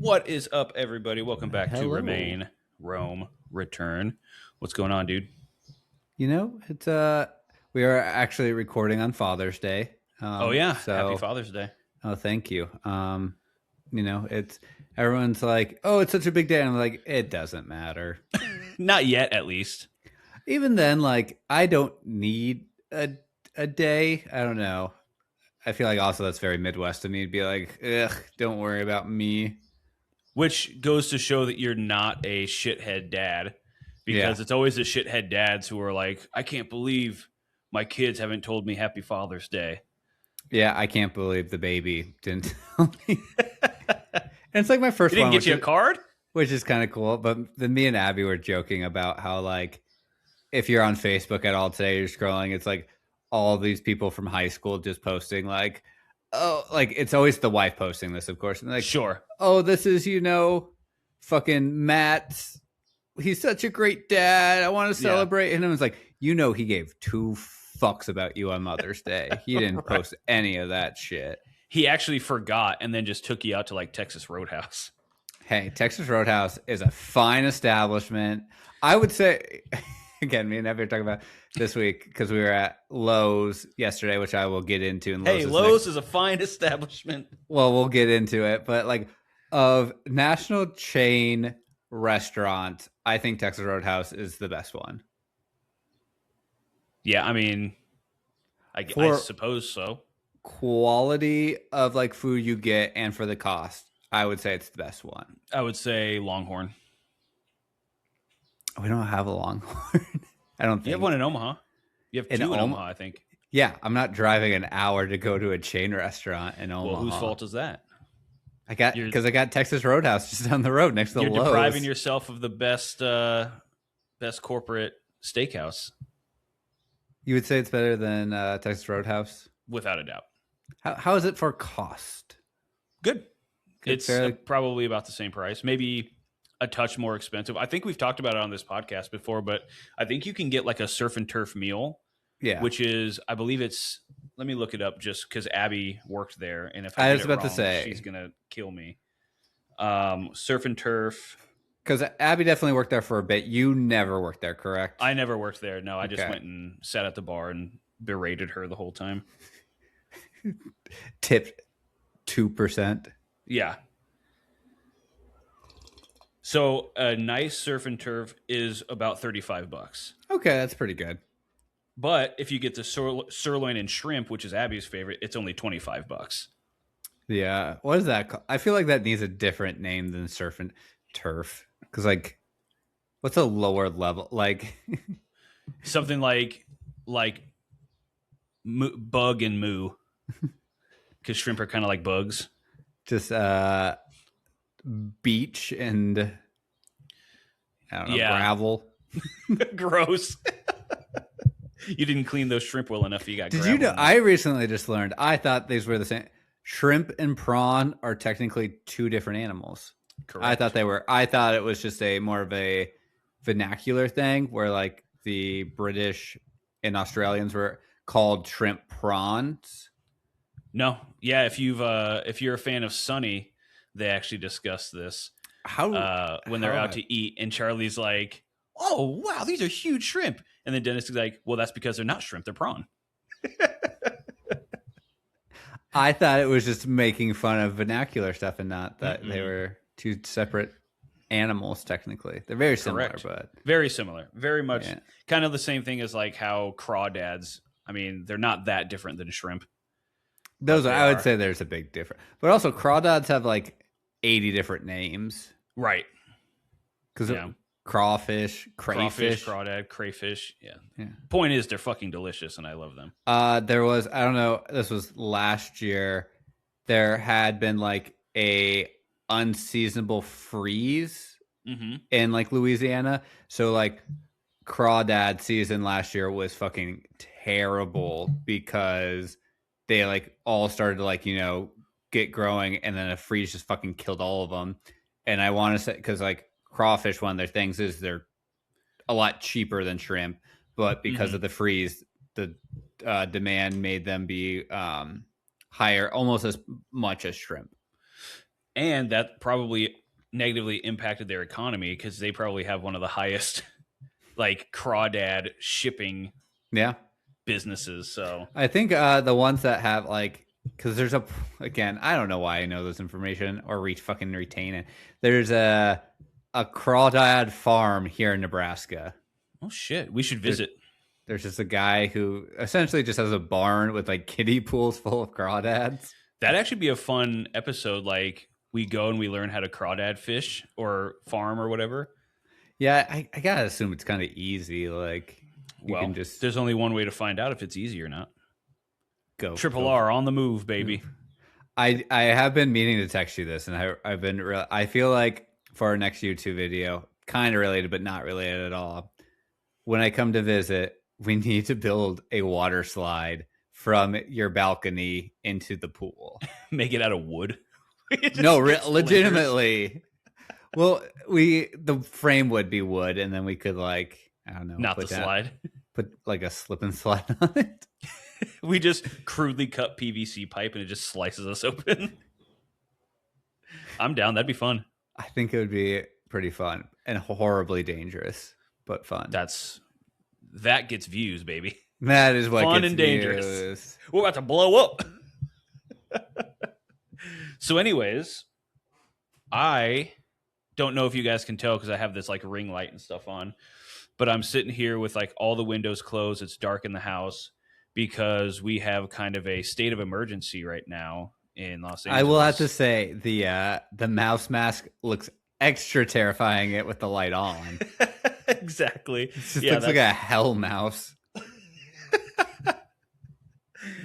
What is up, everybody? Welcome back to Hello. Remain, Rome, Return. What's going on, dude? It's we are actually recording on Father's Day. Oh, yeah. Happy So Father's Day. thank you. It's everyone's like, oh, it's such a big day. And I'm like, it doesn't matter. Not yet, at least. Even then, like, I don't need a day. I don't know. I feel like also that's very Midwest of me to be like, ugh, don't worry about me. Which goes to show that you're not a shithead dad, because it's always the shithead dads who are like, I can't believe my kids haven't told me Happy Father's Day. Yeah, I can't believe the baby didn't tell me. And it's like my first He didn't one. get you a card? Which is kind of cool. But then me and Abby were joking about how, like, if you're on Facebook at all today, you're scrolling, it's like all these people from high school just posting, like, oh, like, it's always the wife posting this, of course. And like, Sure. oh, this is, fucking Matt. He's such a great dad. I want to celebrate. And it was like, he gave two fucks about you on Mother's Day. He didn't post any of that shit. He actually forgot and then just took you out to, like, Texas Roadhouse. Hey, Texas Roadhouse is a fine establishment. I would say, again, me and Abby were talking about this week because we were at Lowe's yesterday, which I will get into. And Lowe's is a fine establishment. Well, we'll get into it. But, like, of national chain restaurant, I think Texas Roadhouse is the best one. Yeah, I mean, I suppose so. Quality of, like, food you get and for the cost, I would say it's the best one. I would say Longhorn. We don't have a Longhorn. I don't think. You have one in Omaha. You have two in Omaha, I think. Yeah, I'm not driving an hour to go to a chain restaurant in Omaha. Well, whose fault is that? I got Texas Roadhouse just down the road next to the Lowe's. You're depriving yourself of the best corporate steakhouse. You would say it's better than Texas Roadhouse? Without a doubt. How is it for cost? Good. It's probably about the same price. Maybe a touch more expensive. I think we've talked about it on this podcast before, but I think you can get like a surf and turf meal. Yeah. Which is, I believe it's, let me look it up just because Abby worked there. And if I was about to say, she's going to kill me. Surf and turf. Because Abby definitely worked there for a bit. You never worked there, correct? I never worked there. No, I just went and sat at the bar and berated her the whole time. Tipped 2%. Yeah. So a nice surf and turf is about $35. Okay, that's pretty good. But if you get the sirloin and shrimp, which is Abby's favorite, it's only $25. Yeah. What is that called? I feel like that needs a different name than surf and turf. Because, like, what's a lower level? Like, something like bug and moo. Because shrimp are kind of like bugs. Just beach and, I don't know, gravel. Gross. You didn't clean those shrimp well enough. You got. Did you know? I recently just learned. I thought these were the same. Shrimp and prawn are technically two different animals. Correct. I thought they were. I thought it was just a more of a vernacular thing where, like, the British and Australians were called shrimp prawns. No, yeah. If you're a fan of Sunny, they actually discuss this. When they're out to eat, and Charlie's like, "Oh wow, these are huge shrimp," and then Dennis is like, "Well, that's because they're not shrimp; they're prawn." I thought it was just making fun of vernacular stuff, and not that they were two separate animals. Technically, they're very similar. Correct. But very similar, very much kind of the same thing as like how crawdads. I mean, they're not that different than shrimp. I would say there's a big difference. But also, crawdads have like 80 different names. Right. Because crawfish, crayfish. Crawdad, crayfish. Yeah. Point is, they're fucking delicious, and I love them. There was, I don't know, this was last year. There had been like a unseasonable freeze in like Louisiana. So like crawdad season last year was fucking terrible because they like all started to like, get growing, and then a freeze just fucking killed all of them. And I want to say, because like crawfish, one of their things is they're a lot cheaper than shrimp, but because of the freeze, the demand made them be higher, almost as much as shrimp. And that probably negatively impacted their economy because they probably have one of the highest like crawdad shipping businesses. So I think the ones that have like, because there's again, I don't know why I know this information or fucking retain it. There's a crawdad farm here in Nebraska. Oh shit, we should visit. There's just a guy who essentially just has a barn with like kiddie pools full of crawdads. That'd actually be a fun episode. Like we go and we learn how to crawdad fish or farm or whatever. Yeah, I gotta assume it's kind of easy. Like you can just. There's only one way to find out if it's easy or not. Go Triple R on the move, baby. I have been meaning to text you this, and I feel like for our next YouTube video, kind of related but not related at all. When I come to visit, we need to build a water slide from your balcony into the pool. Make it out of wood. No, legitimately. Well, the frame would be wood, and then we could like, I don't know, not the slide. Put like a slip and slide on it. We just crudely cut PVC pipe and it just slices us open. I'm down. That'd be fun. I think it would be pretty fun and horribly dangerous, but fun. That gets views, baby. That is what fun gets and dangerous. Views. We're about to blow up. So, anyways, I don't know if you guys can tell because I have this like ring light and stuff on, but I'm sitting here with like all the windows closed. It's dark in the house because we have kind of a state of emergency right now in Los Angeles. I will have to say the mouse mask looks extra terrifying it with the light on. Exactly. It just looks like a hell mouse.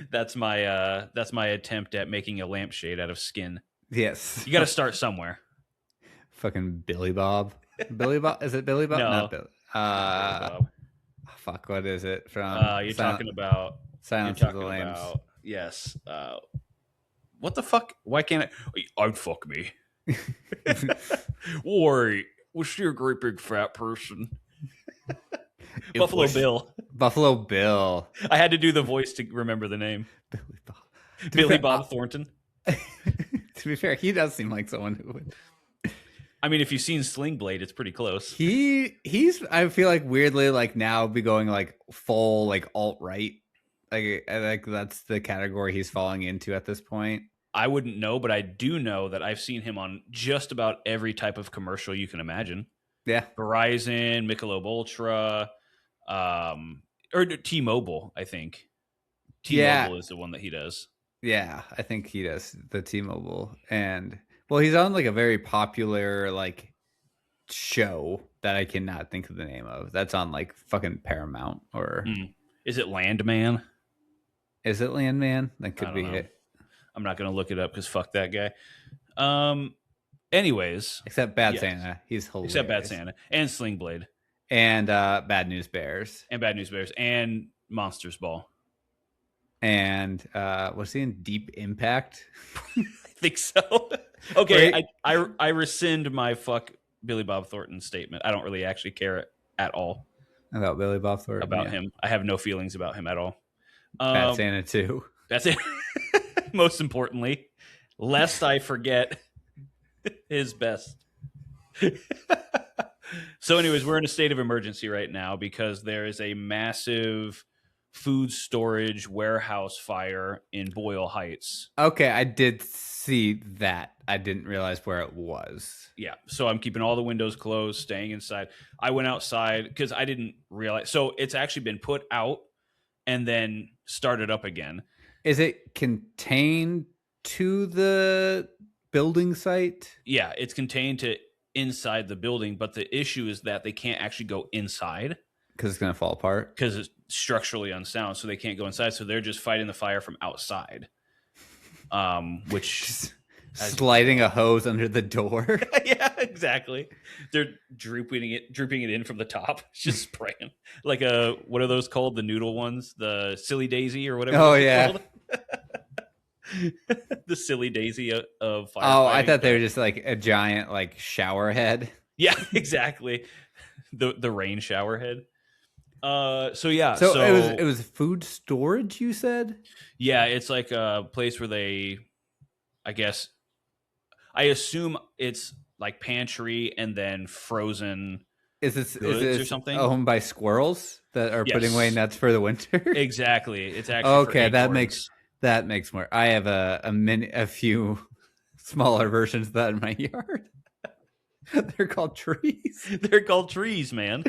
That's my attempt at making a lampshade out of skin. Yes. You got to start somewhere. Fucking Billy Bob. Billy Bob? Is it Billy Bob? No. Not Billy. Bob. Fuck, what is it from? You're talking about Silence of the Lambs. Yes. What the fuck? Why can't I'd fuck me. Why? Was she a great big fat person? Buffalo Bill. Buffalo Bill. I had to do the voice to remember the name. Billy Bob. Billy Bob Thornton. To be fair, he does seem like someone who would. I mean, if you've seen Sling Blade, it's pretty close. He's I feel like weirdly like now be going like full like alt-right. Like I think that's the category he's falling into at this point. I wouldn't know, but I do know that I've seen him on just about every type of commercial you can imagine. Yeah. Verizon, Michelob Ultra, or T-Mobile, I think. T-Mobile is the one that he does. Yeah, I think he does the T-Mobile. And well, he's on like a very popular like show that I cannot think of the name of. That's on like fucking Paramount or Is it Landman? Is it Landman? That could be it. I'm not going to look it up because fuck that guy. Anyways. Except Bad Santa. He's hilarious. Except Bad Santa. And Sling Blade. And Bad News Bears. And Bad News Bears. And Monsters Ball. And was he in Deep Impact? I think so. Okay, I rescind my fuck Billy Bob Thornton statement. I don't really actually care at all. About Billy Bob Thornton? About him. I have no feelings about him at all. Bad Santa 2. That's it. Most importantly, lest I forget his best. So anyways, we're in a state of emergency right now because there is a massive food storage warehouse fire in Boyle Heights. Okay, I did see that. I didn't realize where it was. Yeah, so I'm keeping all the windows closed, staying inside. I went outside because I didn't realize. So it's actually been put out and then started up again. Is it contained to the building site? Yeah, it's contained to inside the building, but the issue is that they can't actually go inside. Because it's going to fall apart? Because it's structurally unsound, so they can't go inside. So they're just fighting the fire from outside. Which... sliding a hose under the door. Yeah, exactly. They're drooping it in from the top, just spraying like what are those called? The noodle ones, the Silly Daisy or whatever. Oh yeah, the Silly Daisy of fire. Oh, I thought they were just like a giant like shower head. Yeah, exactly. The rain shower head. So it was food storage. You said? Yeah, it's like a place where they, I guess. I assume it's like pantry and then frozen. Is this or something owned by squirrels that are putting away nuts for the winter? Exactly. It's actually okay. That makes more. I have a few smaller versions of that in my yard. They're called trees. They're called trees, man.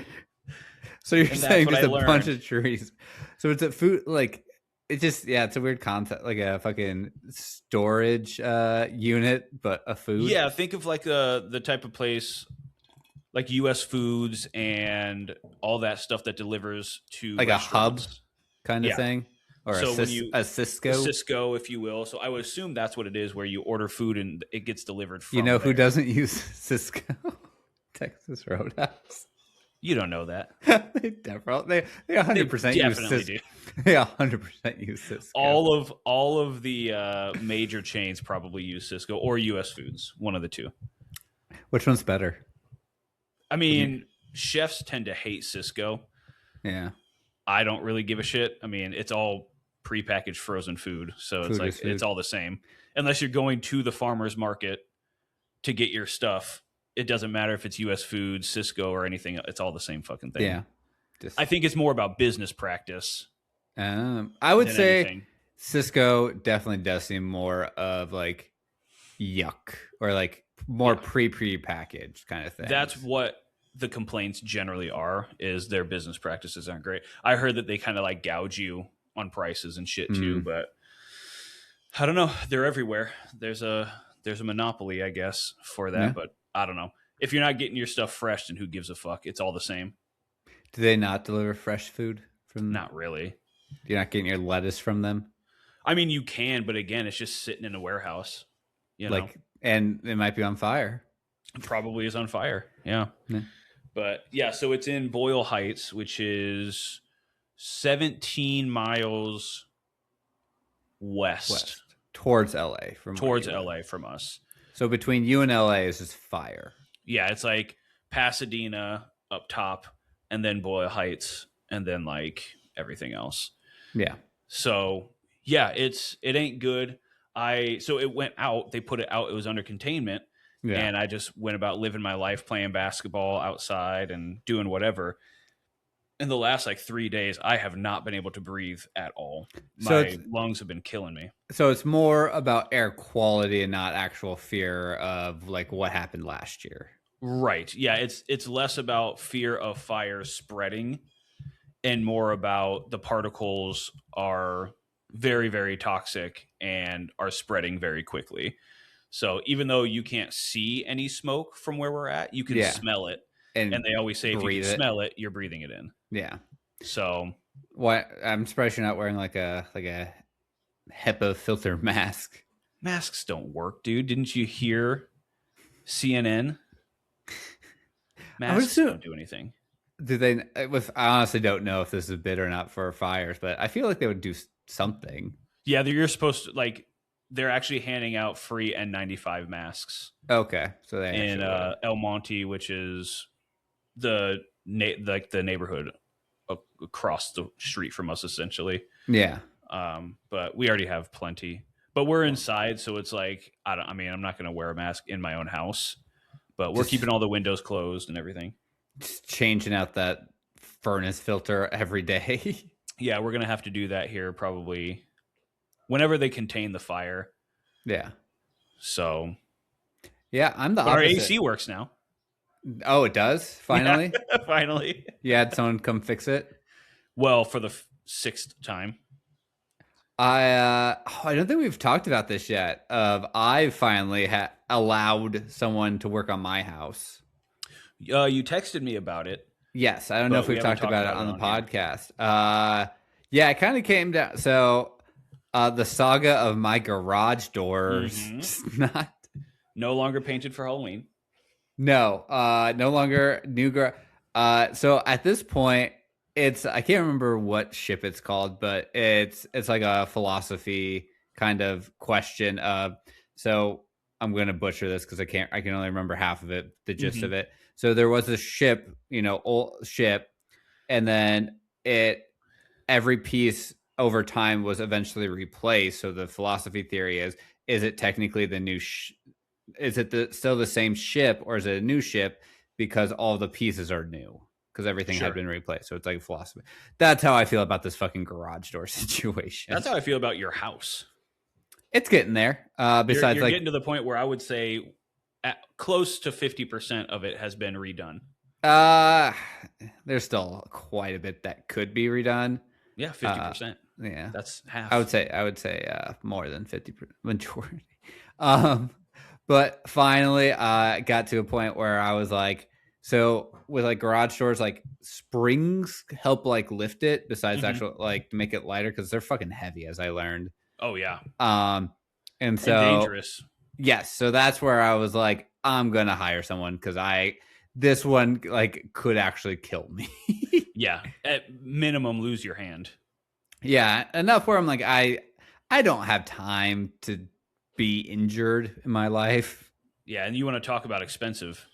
So you're saying just a bunch of trees. So it's a food like it's just it's a weird concept, like a fucking storage unit, but a food. Yeah, think of like the type of place like US Foods and all that stuff that delivers to like a hub kind of thing. Or so a Cisco. A Cisco, if you will. So I would assume that's what it is, where you order food and it gets delivered from who doesn't use Cisco? Texas Roadhouse. You don't know that. They definitely they 100% use Cisco. They 100% use Cisco. All of the major chains probably use Cisco or US Foods, one of the two. Which one's better? I mean, chefs tend to hate Cisco. Yeah. I don't really give a shit. I mean, it's all prepackaged frozen food, so it's like it's all the same. Unless you're going to the farmer's market to get your stuff, it doesn't matter if it's US Foods, Cisco, or anything. It's all the same fucking thing. Yeah. I think it's more about business practice. I would say anything. Cisco definitely does seem more of like yuck or like more prepackaged kind of thing. That's what the complaints generally are, is their business practices aren't great. I heard that they kind of like gouge you on prices and shit too, but I don't know. They're everywhere. There's a monopoly, I guess, for that, but I don't know. If you're not getting your stuff fresh, then who gives a fuck? It's all the same. Do they not deliver fresh food from them? Not really. You're not getting your lettuce from them? I mean, you can, but again, it's just sitting in a warehouse. You know? And it might be on fire. It probably is on fire. Yeah. But yeah, so it's in Boyle Heights, which is 17 miles west. Towards LA from us. So between you and LA is just fire. Yeah, it's like Pasadena up top and then Boyle Heights and then like everything else. Yeah. So yeah, it ain't good. So it went out, they put it out, it was under containment. Yeah. And I just went about living my life, playing basketball outside and doing whatever. In the last like 3 days, I have not been able to breathe at all. My lungs have been killing me. So it's more about air quality and not actual fear of like what happened last year. Right. Yeah. It's less about fear of fire spreading and more about the particles are very, very toxic and are spreading very quickly. So even though you can't see any smoke from where we're at, you can smell it. And they always say if you can smell it, you're breathing it in. Yeah. So I'm surprised you're not wearing like a HEPA filter mask. Masks don't work, dude. Didn't you hear CNN? Masks don't do anything. Do they? I honestly don't know if this is a bid or not for fires, but I feel like they would do something. Yeah, you're supposed to like. They're actually handing out free N95 masks. Okay, so they in El Monte, which is the neighborhood across the street from us, essentially. Yeah. But we already have plenty. But we're inside, so it's like I'm not going to wear a mask in my own house, but we're keeping all the windows closed and everything. Just changing out that furnace filter every day. Yeah, we're going to have to do that here probably whenever they contain the fire. Yeah. So. Yeah, I'm the opposite. Our AC works now. Oh, it does? Finally? Yeah, finally. You had someone come fix it? Well, for the 6th time. I don't think we've talked about this yet. I finally allowed someone to work on my house. You texted me about it. Yes, I don't know if we've talked about it on the podcast. Yeah, it kind of came down. So the saga of my garage doors, not no longer painted for Halloween. No, no longer new garage. So at this point, I can't remember what ship it's called, but it's like a philosophy kind of question. So I'm going to butcher this because I can only remember half of it, the gist of it. So there was a ship, old ship, and then every piece over time was eventually replaced. So the philosophy theory is it technically the new is it still the same ship or is it a new ship because all the pieces are new because everything had been replaced. So it's like a philosophy. That's how I feel about this fucking garage door situation. That's how I feel about your house. It's getting there. Besides, you're getting to the point where I would say close to 50% of it has been redone. There's still quite a bit that could be redone. Yeah, 50%. Yeah, that's half. I would say more than 50% majority. But finally, got to a point where I was like, so with like garage doors, like springs help like lift it. Besides actual like make it lighter because they're fucking heavy, as I learned. Oh yeah. And so dangerous. Yes, so that's where I was like, I'm gonna hire someone because this one like could actually kill me. Yeah, at minimum, lose your hand. Yeah, enough where I'm like, I don't have time to be injured in my life. Yeah, and you want to talk about expensive?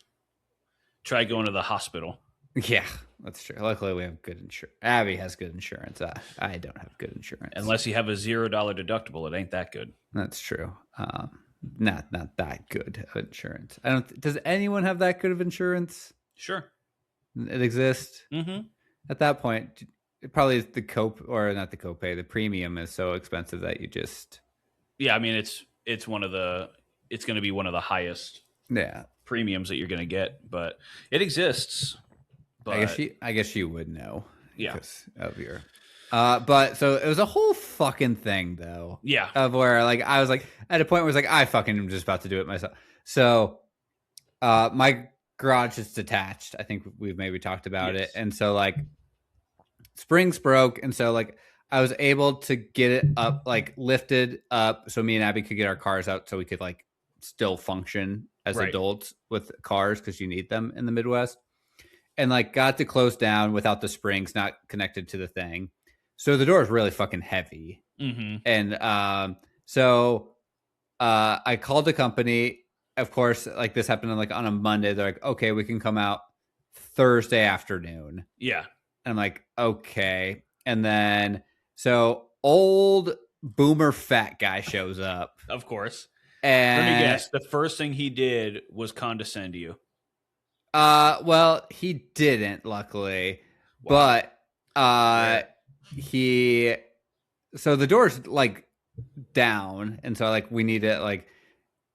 Try going to the hospital. Yeah, that's true. Luckily, we have good insurance. Abby has good insurance. I don't have good insurance. Unless you have a $0 deductible, it ain't that good. That's true. Not that good of insurance. I don't. Does anyone have that good of insurance? Sure, it exists. Mm-hmm. At that point, it probably is the not the copay. The premium is so expensive that you just. Yeah, I mean it's going to be one of the highest. Yeah. Premiums that you're going to get, but it exists. But I guess you would know. Yeah. Because of your. But so it was a whole fucking thing though. Yeah. Of where like I was like at a point where it's like I fucking am just about to do it myself. So, my garage is detached. I think we've maybe talked about it, and so like springs broke, and so like I was able to get it up, like lifted up, so me and Abby could get our cars out, so we could like still function as adults with cars because you need them in the Midwest, and like got to close down without the springs not connected to the thing. So the door is really fucking heavy. Mm-hmm. And so I called the company. Of course, like this happened on a Monday. They're like, okay, we can come out Thursday afternoon. Yeah. And I'm like, okay. And then so old boomer fat guy shows up. Of course. And let me guess, the first thing he did was condescend to you. Well, he didn't, luckily. Wow. But so the door's like down, and so like we need it like,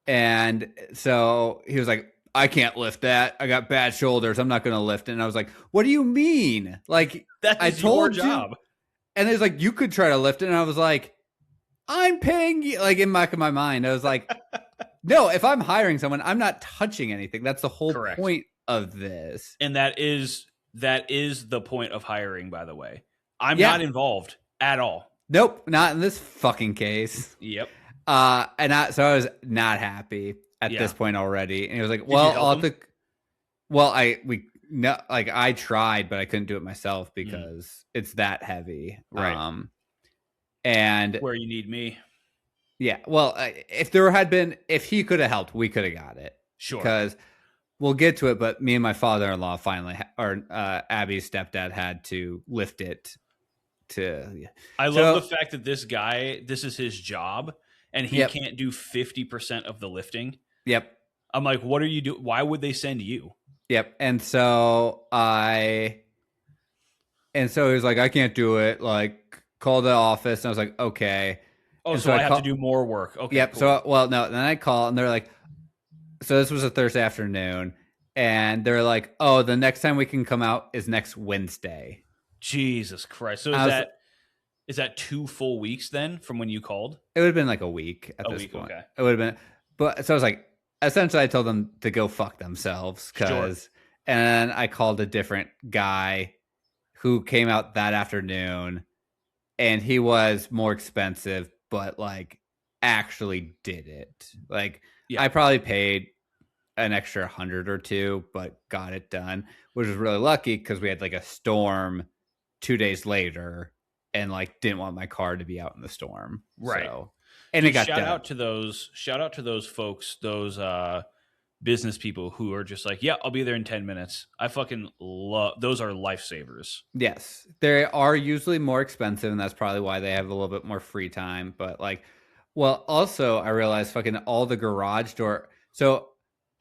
and so he was like, I can't lift that. I got bad shoulders. I'm not going to lift it. And I was like, what do you mean? Like, I told your job. And it's like, you could try to lift it. And I was like, I'm paying you. Like in my mind, I was like, no, if I'm hiring someone, I'm not touching anything. That's the whole point of this. And that is the point of hiring, by the way. I'm not involved at all. Nope, not in this fucking case. Yep. So I was not happy at this point already. And he was like, well, I tried, but I couldn't do it myself because it's that heavy. Right. And where you need me. Yeah. Well, if he could have helped, we could have got it. Sure. Because we'll get to it, but me and my father-in-law finally, Abby's stepdad had to lift it. I love the fact that this is his job, and he can't do 50% of the lifting. Yep. I'm like, what are you doing? Why would they send you? Yep. And so he was like, I can't do it. Like, call the office. And I was like, okay. Oh, so I have to do more work. Okay. Yep. Cool. So, no. Then I call, and they're like, so this was a Thursday afternoon, and they're like, oh, the next time we can come out is next Wednesday. Jesus Christ. So is that 2 full weeks then from when you called? It would have been like a week at this point. Okay. It would have been, but so I was like, essentially I told them to go fuck themselves and I called a different guy who came out that afternoon, and he was more expensive, but like actually did it. Like I probably paid an extra $100 or $200, but got it done, which was really lucky because we had like a storm 2 days later, and like didn't want my car to be out in the storm. Right. So, and it got done. Shout out to those folks, those business people who are just like, yeah, I'll be there in 10 minutes. I fucking love those. Are lifesavers. Yes. They are usually more expensive, and that's probably why they have a little bit more free time. But like, well, also I realized fucking all the garage door. So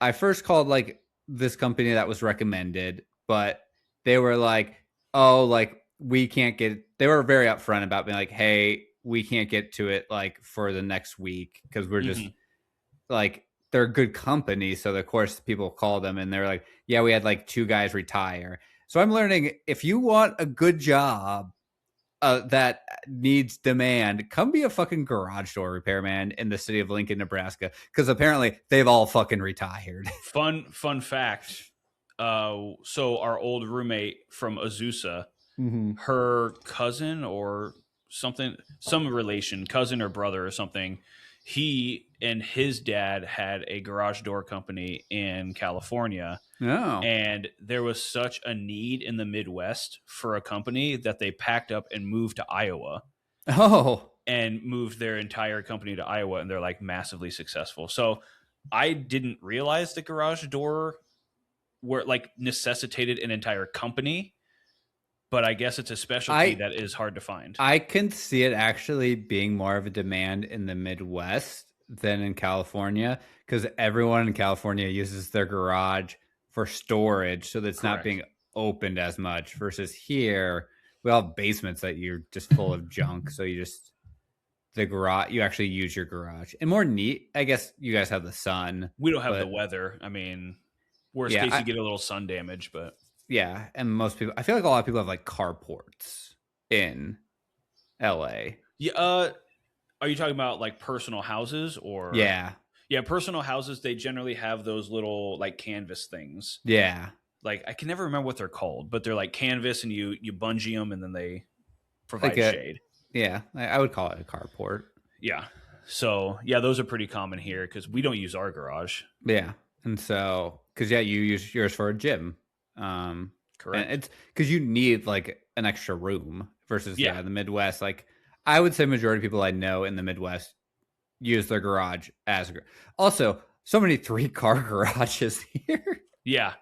I first called like this company that was recommended, but they were like, oh, like we can't get, they were very upfront about being like, hey, we can't get to it like for the next week because we're just like, they're a good company. So of course people call them and they're like, yeah, we had like 2 guys retire. So I'm learning if you want a good job that needs demand, come be a fucking garage door repairman in the city of Lincoln, Nebraska, because apparently they've all fucking retired. Fun fact. So our old roommate from Azusa, her cousin or something, some relation, cousin or brother or something, he and his dad had a garage door company in California. Oh. And there was such a need in the Midwest for a company that they packed up and moved to Iowa. Oh. And moved their entire company to Iowa, and they're like massively successful. So I didn't realize the garage door were like necessitated an entire company, but I guess it's a specialty that is hard to find. I can see it actually being more of a demand in the Midwest than in California, because everyone in California uses their garage for storage, so that's not being opened as much, versus here we all have basements that you're just full of junk, so you just the garage, you actually use your garage. And more neat, I guess you guys have the sun. We don't have the weather. I mean, worst case you get a little sun damage, but yeah. And most people, I feel like a lot of people have like carports in LA. Yeah. Are you talking about like personal houses or? Yeah. Yeah, personal houses, they generally have those little like canvas things. Yeah. Like I can never remember what they're called, but they're like canvas and you bungee them and then they provide shade. Yeah, I would call it a carport. Yeah. So, yeah, those are pretty common here because we don't use our garage. Yeah. And so, because, yeah, you use yours for a gym. Correct. And it's because you need like an extra room versus, the Midwest. Like, I would say majority of people I know in the Midwest use their garage as a garage. Also, so many 3-car garages here. Yeah.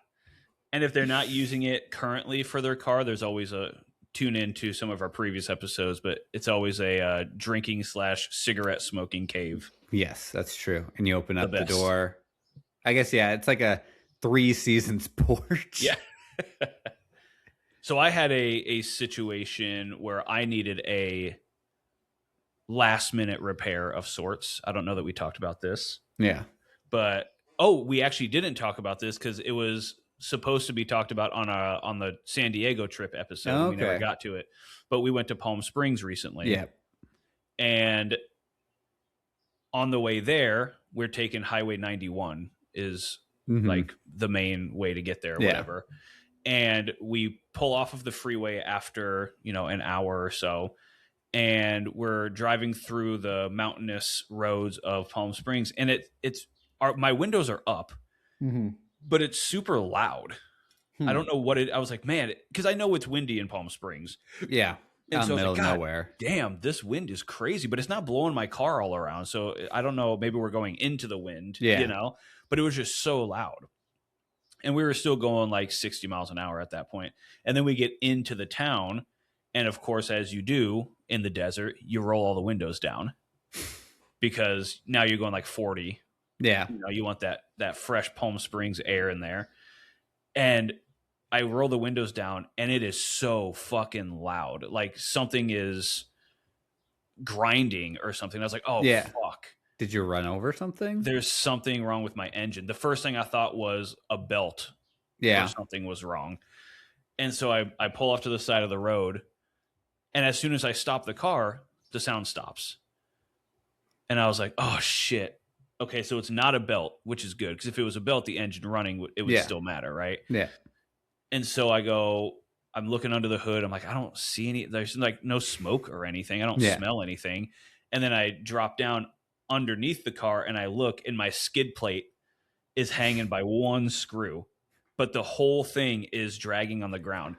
And if they're not using it currently for their car, there's always a tune into some of our previous episodes, but it's always a drinking / cigarette smoking cave. Yes, that's true. And you open up the door. I guess, yeah, it's like a 3 seasons porch. Yeah. So I had a situation where I needed a last minute repair of sorts. I don't know that we talked about this. Yeah. But, we actually didn't talk about this because it was supposed to be talked about on the San Diego trip episode. Okay. We never got to it, but we went to Palm Springs recently. Yeah. And on the way there, we're taking Highway 91 is like the main way to get there, whatever. And we pull off of the freeway after, an hour or so. And we're driving through the mountainous roads of Palm Springs. And my windows are up. But it's super loud. I don't know what I was like, man, because I know it's windy in Palm Springs. Yeah. And so middle of nowhere. Damn, this wind is crazy, but it's not blowing my car all around. So I don't know, maybe we're going into the wind, but it was just so loud. And we were still going like 60 miles an hour at that point. And then we get into the town. And of course, as you do in the desert, you roll all the windows down because now you're going like 40. Yeah. You want that fresh Palm Springs air in there. And I roll the windows down and it is so fucking loud. Like something is grinding or something. I was like, oh, fuck. Did you run over something? There's something wrong with my engine. The first thing I thought was a belt. Yeah. Or something was wrong. And so I pull off to the side of the road. And as soon as I stop the car, the sound stops. And I was like, oh, shit. Okay, so it's not a belt, which is good. Because if it was a belt, the engine running, it would still matter, right? Yeah. And so I'm looking under the hood. I'm like, I don't see any, there's like no smoke or anything. I don't smell anything. And then I drop down underneath the car and I look and my skid plate is hanging by one screw. But the whole thing is dragging on the ground.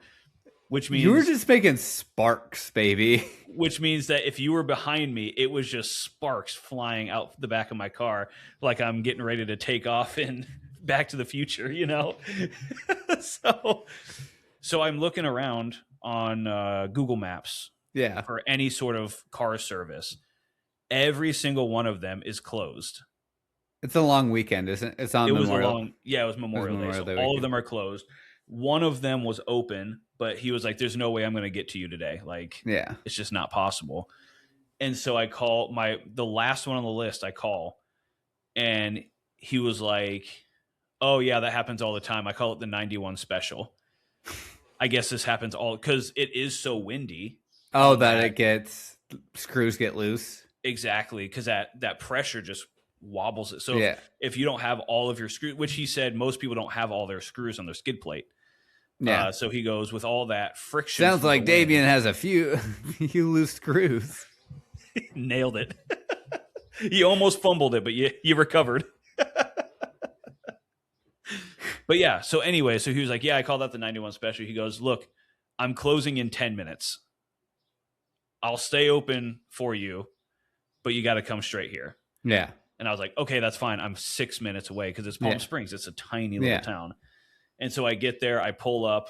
Which means you were just making sparks, baby. Which means that if you were behind me, it was just sparks flying out the back of my car, like I'm getting ready to take off in Back to the Future, So I'm looking around on Google Maps, for any sort of car service. Every single one of them is closed. It's a long weekend, isn't it? It's on Memorial. It was Memorial Day. So all of them are closed. One of them was open, but he was like, "There's no way I'm going to get to you today. Like, yeah, it's just not possible." And so I call the last one on the list. I call, and he was like, "Oh yeah, that happens all the time. I call it the 91 special. I guess this happens all because it is so windy." Oh, that screws get loose. Exactly, because that pressure just wobbles it. So if you don't have all of your screws, which he said most people don't have all their screws on their skid plate. Yeah. So he goes, with all that friction. Sounds like Davian has a few loose screws. Nailed it. You almost fumbled it, but you recovered. But yeah, so anyway, so he was like, "Yeah, I call that the 91 special." He goes, "Look, I'm closing in 10 minutes. I'll stay open for you, but you got to come straight here." Yeah. And I was like, "Okay, that's fine. I'm 6 minutes away," because it's Palm Springs. It's a tiny little town. And so I get there, I pull up.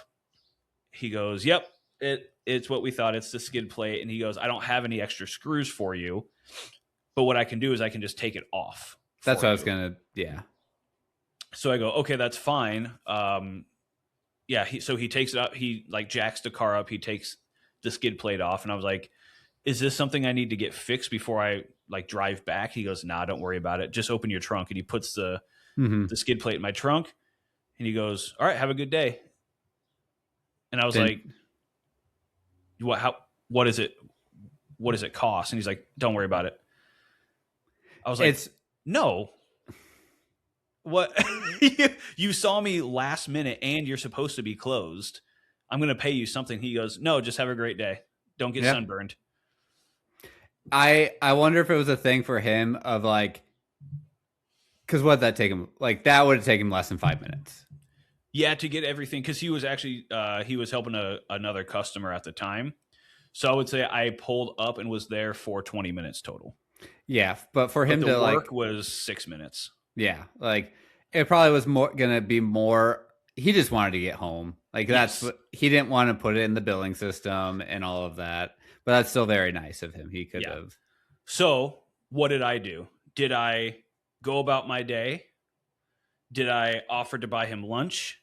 He goes, "Yep, it's what we thought. It's the skid plate." And he goes, "I don't have any extra screws for you, but what I can do is I can just take it off." That's what I was going to, yeah. So I go, "Okay, that's fine." So he takes it up. He like jacks the car up. He takes the skid plate off. And I was like, "Is this something I need to get fixed before I like drive back?" He goes, "Nah, don't worry about it. Just open your trunk." And he puts the skid plate in my trunk. And he goes, "All right, have a good day." And I was like, what is it? What does it cost? And he's like, "Don't worry about it." I was like, no. What? You saw me last minute and you're supposed to be closed. I'm going to pay you something. He goes, "No, just have a great day. Don't get sunburned." I wonder if it was a thing for him of like, because what did that take him? Like that would have taken him less than 5 minutes. Yeah, to get everything, because he was actually he was helping another customer at the time. So I would say I pulled up and was there for 20 minutes total. Yeah, but for him the work was 6 minutes. Yeah, like it probably was gonna be more. He just wanted to get home. Like that's what he didn't want to put it in the billing system and all of that. But that's still very nice of him. He could have. So what did I do? Did I go about my day? Did I offer to buy him lunch?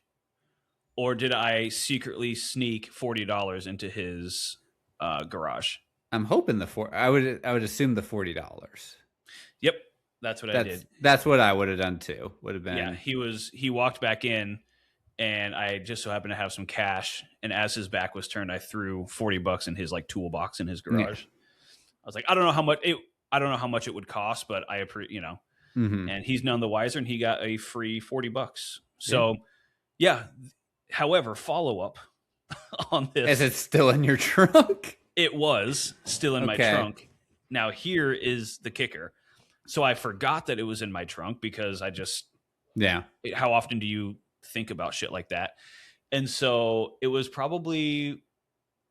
Or did I secretly sneak $40 into his garage? I'm hoping I would assume the $40. Yep, that's what I did. That's what I would have done too. Would have been. Yeah, he walked back in, and I just so happened to have some cash. And as his back was turned, I threw $40 in his like toolbox in his garage. I was like, I don't know how much it would cost, but I appreciate, And he's none the wiser, and he got a free $40. So, yeah. However, follow up on this. Is it still in your trunk? It was still in my trunk. Now, here is the kicker. So I forgot that it was in my trunk because I just... Yeah. How often do you think about shit like that? And so it was probably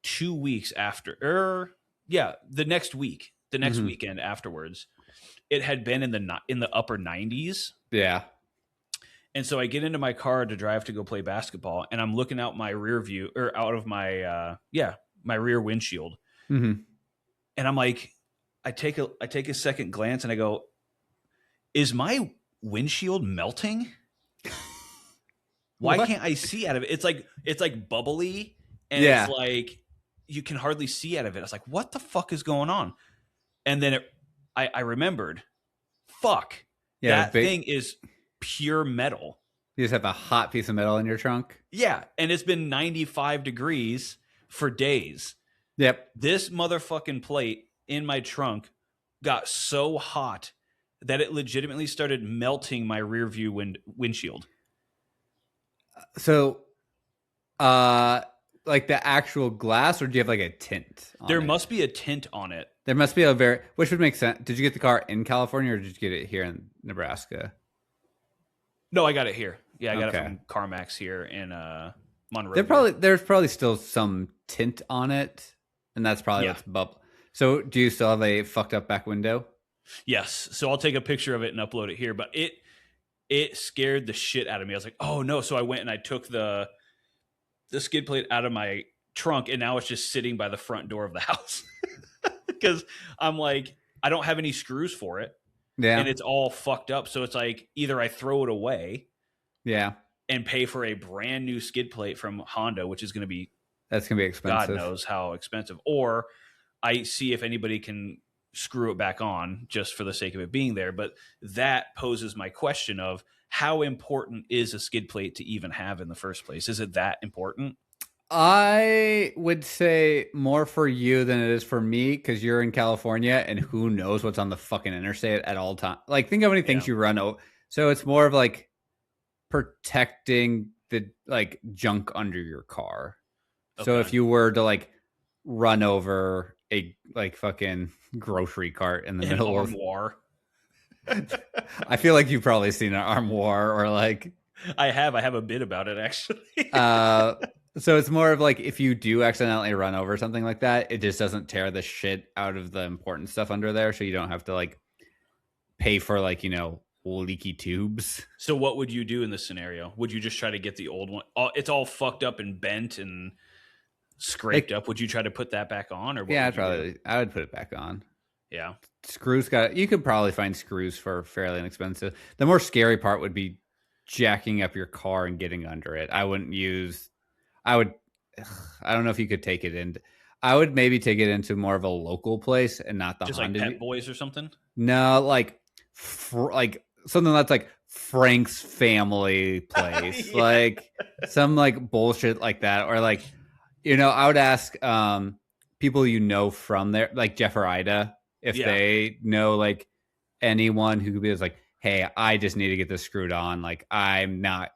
2 weeks after... the next week. The next weekend afterwards. It had been in the upper 90s. Yeah. And so I get into my car to drive to go play basketball, and I'm looking out my rear view or out of my my rear windshield. And I'm like, I take a second glance and I go, "Is my windshield melting? Why can't I see out of it? It's like bubbly, and it's like you can hardly see out of it." I was like, "What the fuck is going on?" And then I remembered, fuck, that thing is pure metal. You just have a hot piece of metal in your trunk? Yeah, and it's been 95 degrees for days. Yep. This motherfucking plate in my trunk got so hot that it legitimately started melting my rear view windshield. So, like the actual glass, or do you have like a tint on There it? must be a tint on it. There must be which would make sense. Did you get the car in California, or did you get it here in Nebraska? No, I got it here. Yeah, I got it from CarMax here in Monroe. There's probably still some tint on it, and that's probably what's bubble. So, do you still have a fucked up back window? Yes. So I'll take a picture of it and upload it here. But it scared the shit out of me. I was like, "Oh no!" So I went and I took the skid plate out of my trunk, and now it's just sitting by the front door of the house because I'm like, I don't have any screws for it. Yeah. And it's all fucked up. So it's like either I throw it away. Yeah. And pay for a brand new skid plate from Honda, which is going to be, that's going to be expensive. God knows how expensive. Or I see if anybody can screw it back on just for the sake of it being there. But that poses my question of how important is a skid plate to even have in the first place? Is it that important? I would say more for you than it is for me because you're in California and who knows what's on the fucking interstate at all times. Like, think how many things you run over. So it's more of like protecting the like junk under your car. Okay. So if you were to like run over a like fucking grocery cart in the middle of war. I feel like you've probably seen an armoire or like I have a bit about it actually. So it's more of like if you do accidentally run over something like that, it just doesn't tear the shit out of the important stuff under there, so you don't have to like pay for like, you know, leaky tubes. So what would you do in this scenario? Would you just try to get the old one? It's all fucked up and bent and scraped up. Would you try to put that back on? Or what? Yeah, I would put it back on. Yeah. Screws you could probably find screws for fairly inexpensive. The more scary part would be jacking up your car and getting under it. I don't know if you could take it in. I would maybe take it into more of a local place and not the just Honda. Like Pet Boys or something? No, like something that's like Frank's family place. Yeah. Like some like bullshit like that. Or like, you know, I would ask people you know from there, like Jeff or Ida, if they know like anyone who could be like, hey, I just need to get this screwed on. Like I'm not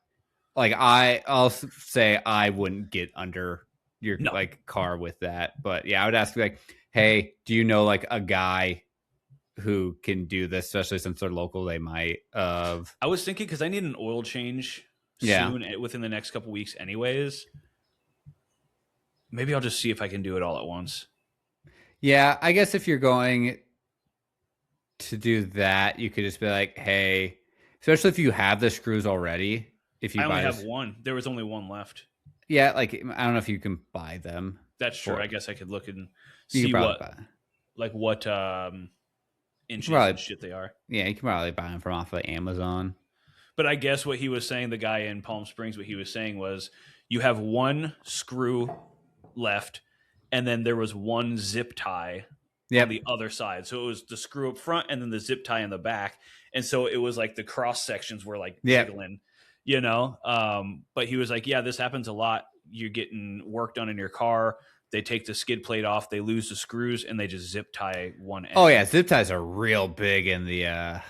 like I'll say I wouldn't get under your like car with that. But yeah, I would ask like, hey, do you know like a guy who can do this, especially since they're local? They might have. I was thinking because I need an oil change soon within the next couple weeks anyways. Maybe I'll just see if I can do it all at once. Yeah, I guess if you're going to do that, you could just be like, hey, especially if you have the screws already. If you I only have one. There was only one left. Yeah, like I don't know if you can buy them. That's true. I guess I could look and see what inches and shit they are. Yeah, you can probably buy them from off of Amazon. But I guess what he was saying, the guy in Palm Springs, what he was saying was you have one screw left, and then there was one zip tie on the other side. So it was the screw up front and then the zip tie in the back. And so it was like the cross sections were like jiggling, you know? But he was like, yeah, this happens a lot. You're getting work done in your car. They take the skid plate off, they lose the screws, and they just zip tie one end. Oh yeah, zip ties are real big in the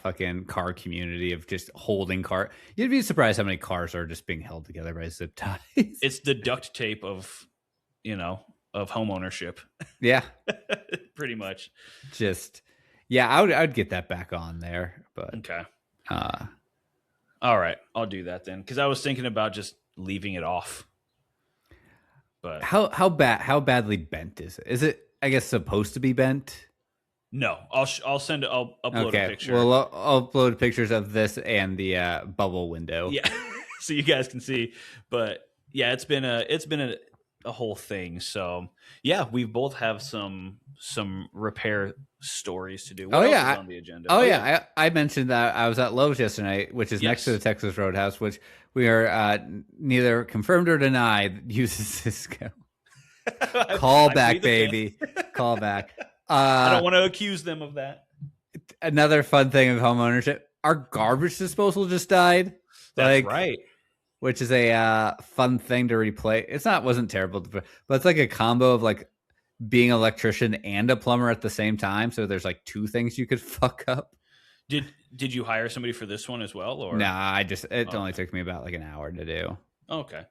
fucking car community of just holding car. You'd be surprised how many cars are just being held together by zip ties. It's the duct tape of, you know, of home ownership. Yeah. Pretty much. Just, yeah, I would get that back on there, but. Okay. All right. I'll do that then. Cause I was thinking about just leaving it off. But how badly bent is it? Is it, I guess, supposed to be bent? No, I'll upload a picture. Well, I'll upload pictures of this and the bubble window. Yeah, so you guys can see. But yeah, it's been a whole thing. So yeah, we both have some repair stories to do. What else is on the agenda? I mentioned that I was at Lowe's yesterday, which is next to the Texas Roadhouse, which we are neither confirmed or denied uses Cisco. Call back, baby. Call back. I don't want to accuse them of that. Another fun thing of home ownership: our garbage disposal just died. That's right. Which is a fun thing to replace. Wasn't terrible, but it's like a combo of like being an electrician and a plumber at the same time. So there's like two things you could fuck up. Did you hire somebody for this one as well? Or nah, it only took me about like an hour to do. Okay.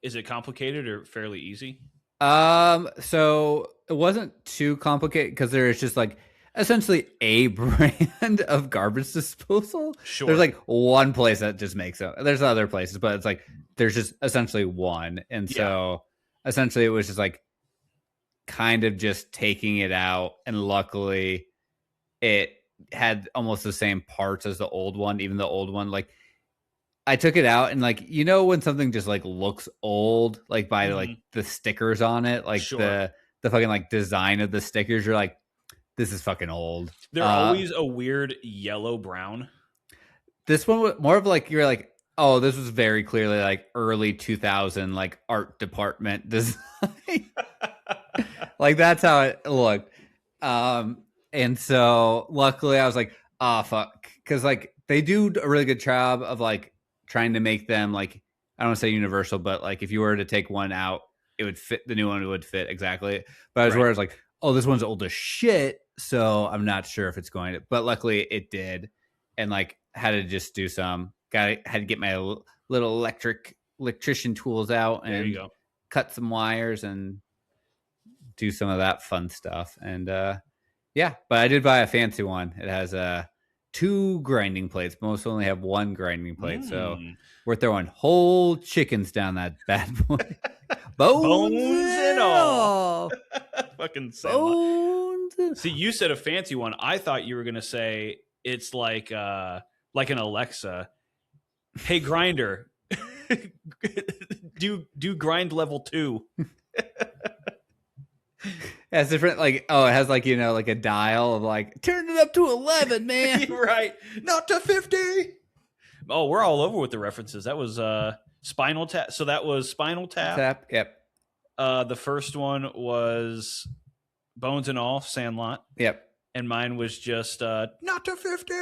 Is it complicated or fairly easy? So it wasn't too complicated because there is just like essentially a brand of garbage disposal. Sure. There's like one place that just makes it. There's other places, but it's like there's just essentially one. And so essentially it was just like kind of just taking it out, and luckily it had almost the same parts as the old one. Even the old one, like I took it out, and like, you know, when something just like looks old, like by like the stickers on it, like the fucking like design of the stickers, you're like, this is fucking old. They're always a weird yellow brown. This one was more of like, you're like, oh, this was very clearly like early 2000 like art department design. Like that's how it looked. And so luckily I was like, fuck, because like they do a really good job of like trying to make them like, I don't want to say universal, but like if you were to take one out, it would fit, the new one would fit exactly. But I was where I was like, oh, this one's old as shit, so I'm not sure if it's going to, but luckily it did. And like had to just do some, had to get my little electrician tools out and there you go. Cut some wires and do some of that fun stuff. And yeah, but I did buy a fancy one. It has 2 grinding plates. Most only have 1 grinding plate, so we're throwing whole chickens down that bad boy. Bones and all. Fucking bones. See, you said a fancy one. I thought you were gonna say it's like an Alexa. Hey, grinder, do grind level 2. It has different, like, it has like, like a dial of like, turn it up to 11, man. Right, not to 50. Oh, we're all over with the references. That was Spinal Tap. So that was Spinal Tap. Yep. The first one was Bones and All, Sandlot. Yep. And mine was just not to 50.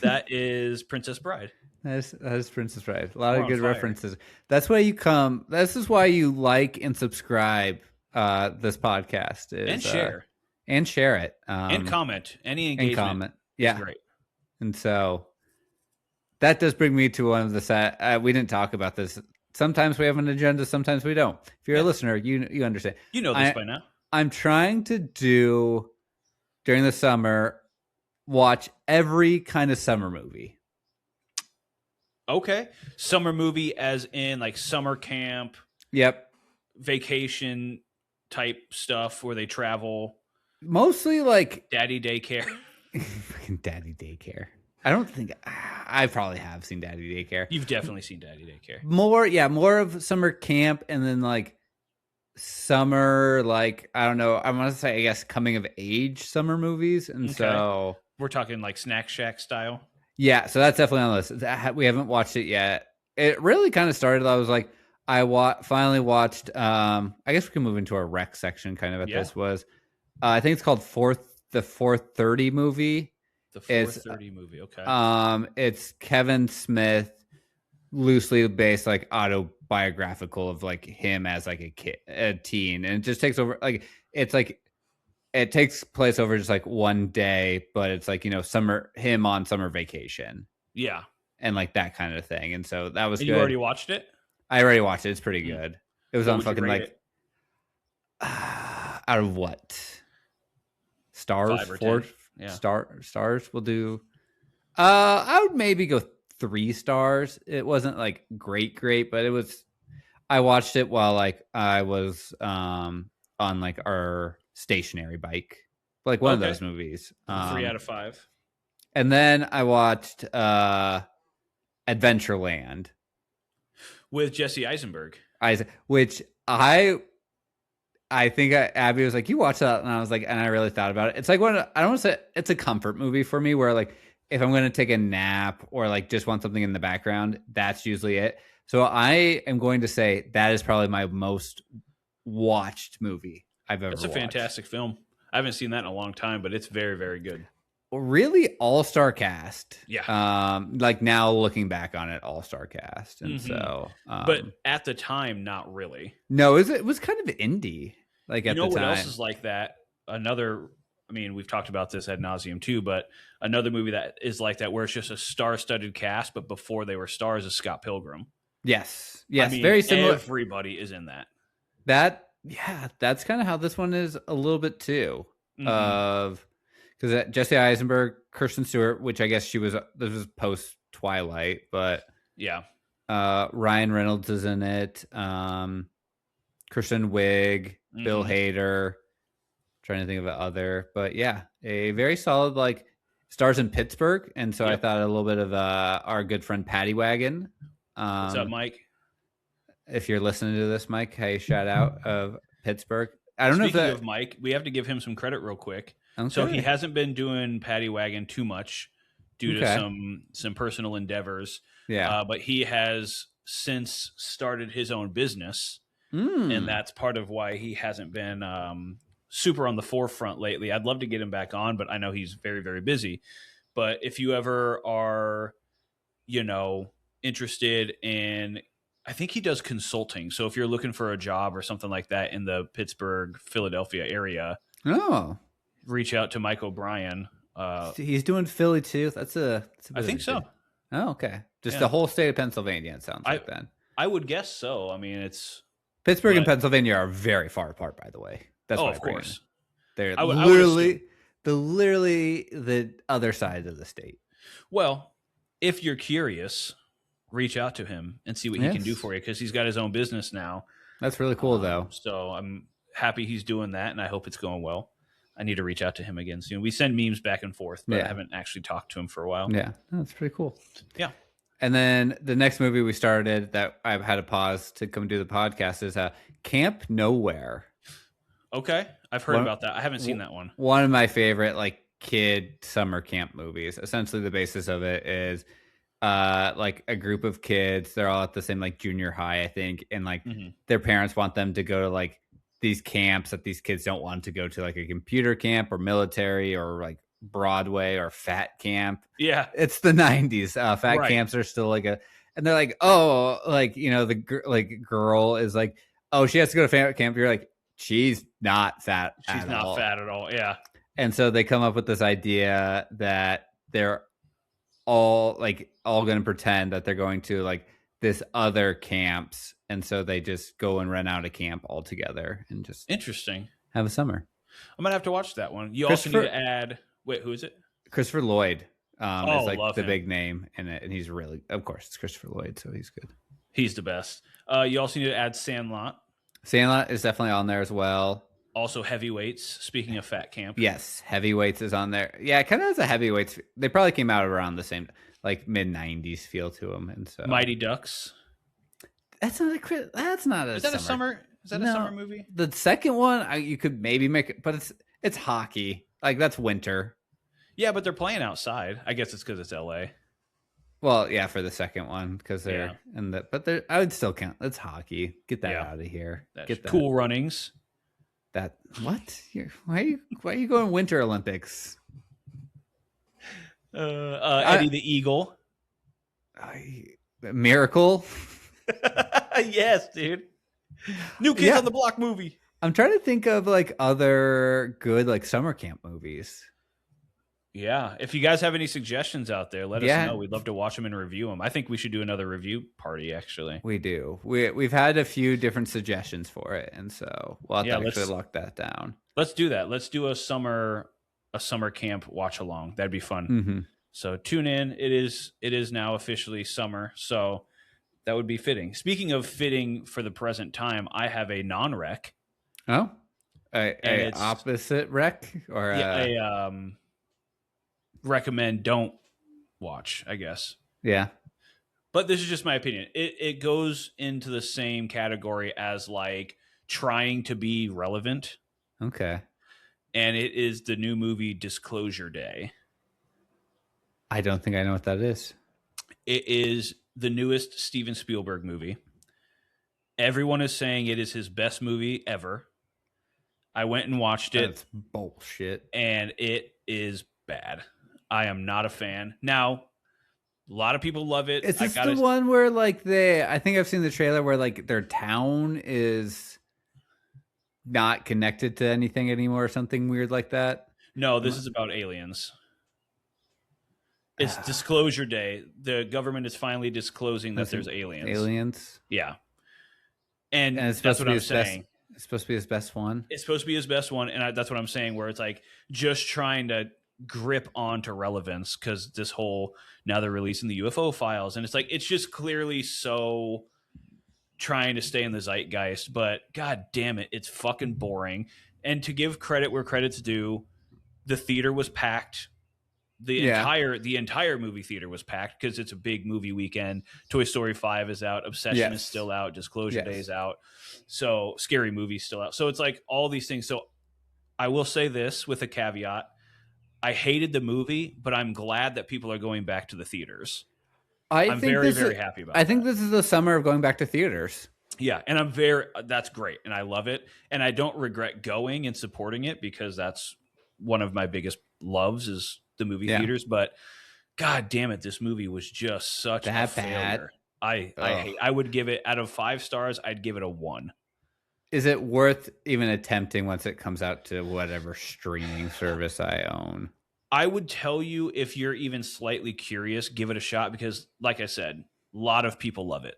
That is Princess Bride. That is Princess Bride. A lot of good references. That's why you come. This is why you like and subscribe this podcast and share it and comment any engagement. And comment, yeah, great. And so that does bring me to one of the we didn't talk about this. Sometimes we have an agenda, sometimes we don't. If you're a listener, you understand. You know this by now. I'm trying to do during the summer, watch every kind of summer movie. Okay, summer movie as in like summer camp. Yep. Vacation type stuff where they travel. Mostly like daddy daycare. Fucking daddy daycare. I don't think I probably have seen daddy daycare. You've definitely seen daddy daycare. More of summer camp, and then like summer, like I don't know. I want to say I guess coming of age summer movies, and so we're talking like Snack Shack style. Yeah, so that's definitely on the list. We haven't watched it yet. It really kind of started. I was like, finally watched. I guess we can move into our rec section. Kind of this was. I think it's called the 4:30 movie. The 4:30 movie. Okay. It's Kevin Smith, loosely based, like autobiographical of like him as like a teen, and it just takes over. Like it's like it takes place over just like one day, but it's like him on summer vacation. Yeah, and like that kind of thing. And so that was good. You already watched it? I already watched it. It's pretty good. It was on fucking like out of what stars? 5 or 4 stars. We'll do. I would maybe go 3 stars. It wasn't like great, but it was. I watched it while like I was on like our stationary bike, like one of those movies. 3 out of 5. And then I watched Adventureland with Jesse Eisenberg, which I think Abby was like, you watch that, and I was like, and I really thought about it. It's like I don't want to say it's a comfort movie for me, where like if I'm going to take a nap or like just want something in the background, that's usually it. So I am going to say that is probably my most watched movie I've ever watched. It's a fantastic film. I haven't seen that in a long time, but it's very, very good. Really all-star cast. Yeah. Like now looking back on it, all-star cast. And so but at the time, not really. No, it was kind of indie. Like at the time. You know what else is like that? We've talked about this ad nauseum too, but another movie that is like that, where it's just a star-studded cast, but before they were stars, is Scott Pilgrim. Yes. Very similar. Everybody is in that. That's kind of how this one is a little bit too. Because Jesse Eisenberg, Kirsten Stewart, which I guess this was post Twilight, but yeah, Ryan Reynolds is in it. Kristen Wiig, Bill Hader. Trying to think of it other, but yeah, a very solid, like, stars in Pittsburgh, and so I thought a little bit of our good friend Patty Wagon. What's up, Mike? If you're listening to this, Mike, hey, shout out of Pittsburgh. I don't know if of Mike, we have to give him some credit real quick. Okay. So he hasn't been doing Paddy Wagon too much due to some personal endeavors. Yeah. But he has since started his own business, and that's part of why he hasn't been super on the forefront lately. I'd love to get him back on, but I know he's very, very busy. But if you ever are, interested in, I think he does consulting. So if you're looking for a job or something like that in the Pittsburgh, Philadelphia area, reach out to Mike O'Brien. He's doing Philly too. I think so. Oh, okay. Just the whole state of Pennsylvania, it sounds like then. I would guess so. I mean, it's Pittsburgh and Pennsylvania are very far apart, by the way. That's of course. They're literally the other side of the state. Well, if you're curious, reach out to him and see what he can do for you, because he's got his own business now. That's really cool, though. So I'm happy he's doing that, and I hope it's going well. I need to reach out to him again soon. We send memes back and forth, but I haven't actually talked to him for a while. Yeah, that's pretty cool. Yeah. And then the next movie we started that I've had to pause to come do the podcast is Camp Nowhere. Okay. I've heard about that. I haven't seen that one. One of my favorite kid summer camp movies. Essentially the basis of it is a group of kids. They're all at the same junior high, I think. And their parents want them to go to these camps that these kids don't want to go to, a computer camp or military or Broadway or fat camp. Yeah. It's the 90s. Fat camps are still and they're the girl is oh, she has to go to fat camp. You're she's not fat. She's not all. fat at all. Yeah. And so they come up with this idea that they're all going to pretend that they're going to this other camps. And so they just go and rent out a camp all together and just interesting have a summer. I'm going to have to watch that one. You also need to add, wait, who is it? Christopher Lloyd is the him. big name in it. And he's really, of course, it's Christopher Lloyd. So he's good. He's the best. You also need to add Sandlot. Sandlot is definitely on there as well. Also Heavyweights. Speaking of fat camp. Yes. Heavyweights is on there. Yeah. It kind of has a Heavyweights. They probably came out around the same, mid 90s feel to them. And so Mighty Ducks. That's not a Is that summer. Is that a summer movie? The second one, you could maybe make it, but it's hockey. That's winter. Yeah, but they're playing outside. I guess it's because it's LA. Well, yeah, for the second one, because they're I would still count. It's hockey. Get that out of here. Get that. Cool Runnings. That what? Why are you going Winter Olympics? Eddie the Eagle. Miracle. Yes, dude. New Kids on the Block movie. I'm trying to think of other good summer camp movies. Yeah, if you guys have any suggestions out there, let us know. We'd love to watch them and review them. I think we should do another review party. Actually, we do. We've had a few different suggestions for it, and so we'll have to actually lock that down. Let's do that. Let's do a summer camp watch along. That'd be fun. Mm-hmm. So tune in. It is now officially summer, so that would be fitting. Speaking of fitting for the present time, I have a non-rec. Oh, a opposite rec or recommend don't watch, I guess. Yeah. But this is just my opinion. It goes into the same category as trying to be relevant. Okay. And it is the new movie Disclosure Day. I don't think I know what that is. It is the newest Steven Spielberg movie. Everyone is saying it is his best movie ever. I went and watched it. That's bullshit. And it is bad. I am not a fan. Now, a lot of people love it. Is this the one where I think I've seen the trailer where their town is not connected to anything anymore or something weird like that? No, this is about aliens. It's Disclosure Day. The government is finally disclosing that there's aliens. Aliens? Yeah. And that's what I'm saying. It's supposed to be his best one? It's supposed to be his best one, and that's what I'm saying, where it's just trying to grip onto relevance, because this whole, now they're releasing the UFO files, and it's just clearly so trying to stay in the zeitgeist, but god damn it, it's fucking boring. And to give credit where credit's due, the theater was packed. The entire movie theater was packed because it's a big movie weekend. Toy Story 5 is out. Obsession is still out. Disclosure Day is out. So Scary Movie's still out. So it's all these things. So I will say this with a caveat. I hated the movie, but I'm glad that people are going back to the theaters. I'm very, very happy about that. I think this is the summer of going back to theaters. Yeah, and that's great, and I love it, and I don't regret going and supporting it because that's one of my biggest loves is the movie theaters. But God damn it, this movie was just such a failure. I would give it, out of 5 stars, I'd give it a 1. Is it worth even attempting once it comes out to whatever streaming service I own? I would tell you, if you're even slightly curious, give it a shot because, like I said, a lot of people love it.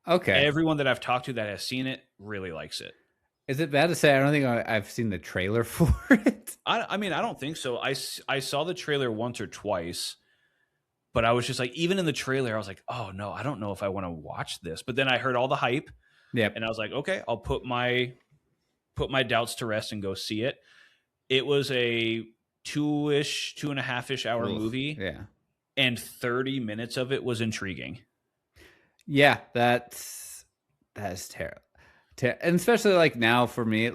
Okay. Everyone that I've talked to that has seen it really likes it. Is it bad to say I don't think I've seen the trailer for it? I mean, I don't think so. I saw the trailer once or twice, but I was just like, even in the trailer, I was like, oh no, I don't know if I want to watch this. But then I heard all the hype. Yep. And I was like, okay, I'll put my doubts to rest and go see it. It was a 2.5-ish hour movie. Yeah. And 30 minutes of it was intriguing. Yeah, that's terrible. And especially like now for me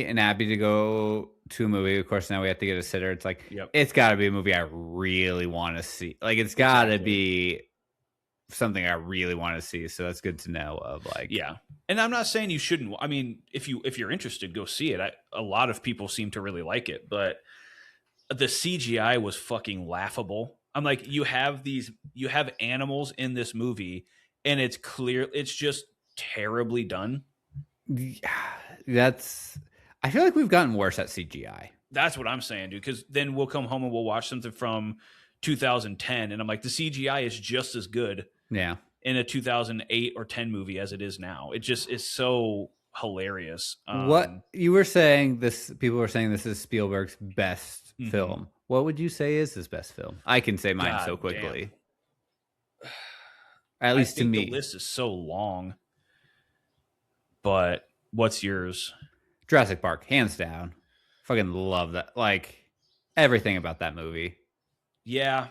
and Abby to go to a movie, of course now we have to get a sitter. It's like, It's got to be a movie I really want to see. Like it's got to be something I really want to see. So that's good to know of like. Yeah. And I'm not saying you shouldn't. I mean, if you're interested, go see it. A lot of people seem to really like it, but the CGI was fucking laughable. I'm like, you have animals in this movie and it's clear it's just terribly done. I feel like we've gotten worse at CGI. That's what I'm saying, dude, because then we'll come home and we'll watch something from 2010 and I'm like, the CGI is just as good in a 2008 or 10 movie as it is now. It just is so hilarious. What you were saying, people were saying this is Spielberg's best film. What would you say is his best film? I can say mine so quickly. At least to me. The list is so long. But what's yours? Jurassic Park, hands down. Fucking love that. Like everything about that movie. Yeah.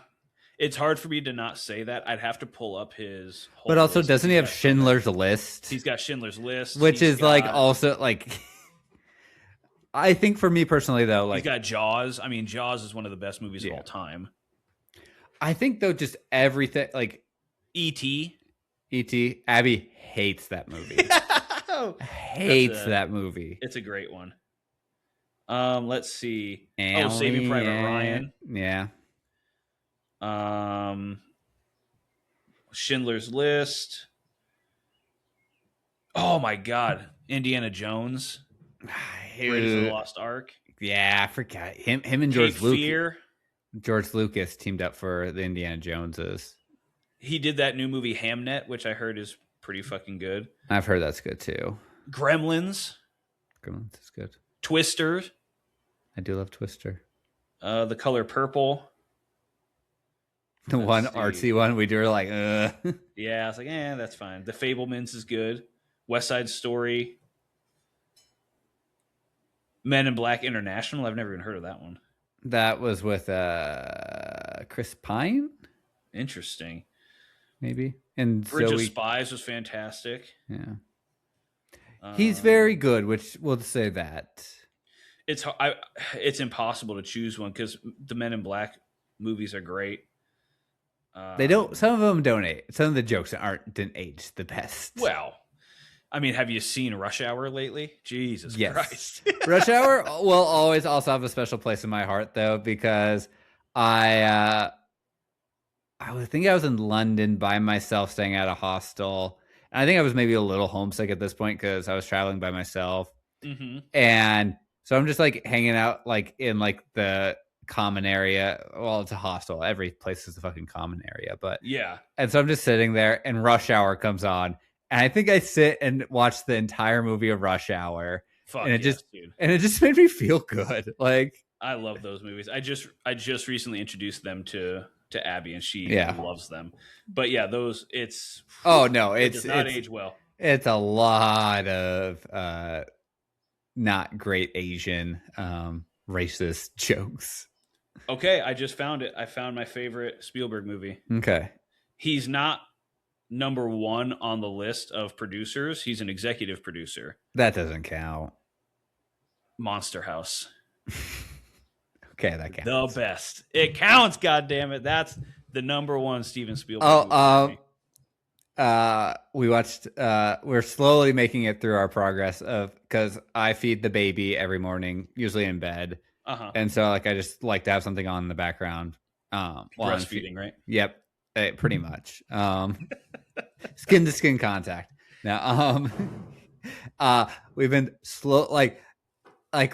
It's hard for me to not say that. I'd have to pull up his whole But also, list. doesn't he have Schindler's List? He's got Schindler's List. Which is like also like I think for me personally though, like he's got Jaws. I mean, Jaws is one of the best movies of all time. I think though, just everything like E.T. Abby hates that movie. Hates that movie. It's a great one. Let's see. Saving Private Ryan. Yeah. Schindler's List. Oh my God, Indiana Jones. Raiders of the Lost Ark. Yeah, I forgot him and George Lucas. George Lucas teamed up for the Indiana Joneses. He did that new movie Hamnet, which I heard is pretty fucking good. I've heard that's good too. Gremlins is good. Twister. I do love Twister. The Color Purple. The artsy one we do like, Yeah, I was like, that's fine. The Fablemans is good. West Side Story. Men in Black International. I've never even heard of that one. That was with Chris Pine. Interesting. Maybe. And Bridge of Spies was fantastic. Yeah. He's very good, which we'll say that. It's impossible to choose one because the Men in Black movies are great. They don't. Some of them don't age. Some of the jokes didn't age the best. Well, I mean, have you seen Rush Hour lately? Jesus Christ. Rush Hour will always also have a special place in my heart, though, because I think I was in London by myself, staying at a hostel. And I think I was maybe a little homesick at this point because I was traveling by myself. Mm-hmm. And so I'm just like hanging out like in like the common area. Well, it's a hostel. Every place is a fucking common area. But yeah. And so I'm just sitting there and Rush Hour comes on. And I think I sit and watch the entire movie of Rush Hour. Fuck, and it just made me feel good. Like I love those movies. I just recently introduced them to Abby and she loves them. But yeah, those it does not age well. It's a lot of not great Asian racist jokes. Okay, I just found it. I found my favorite Spielberg movie. Okay. He's not number 1 on the list of producers. He's an executive producer. That doesn't count. Monster House. Okay, that counts. The best. It counts, goddammit. That's the number one Steven Spielberg movie. We watched we're slowly making it through our progress because I feed the baby every morning, usually in bed. And so like I just like to have something on in the background. Breastfeeding, right? Yep. Pretty much. Skin to skin contact. Now we've been slow like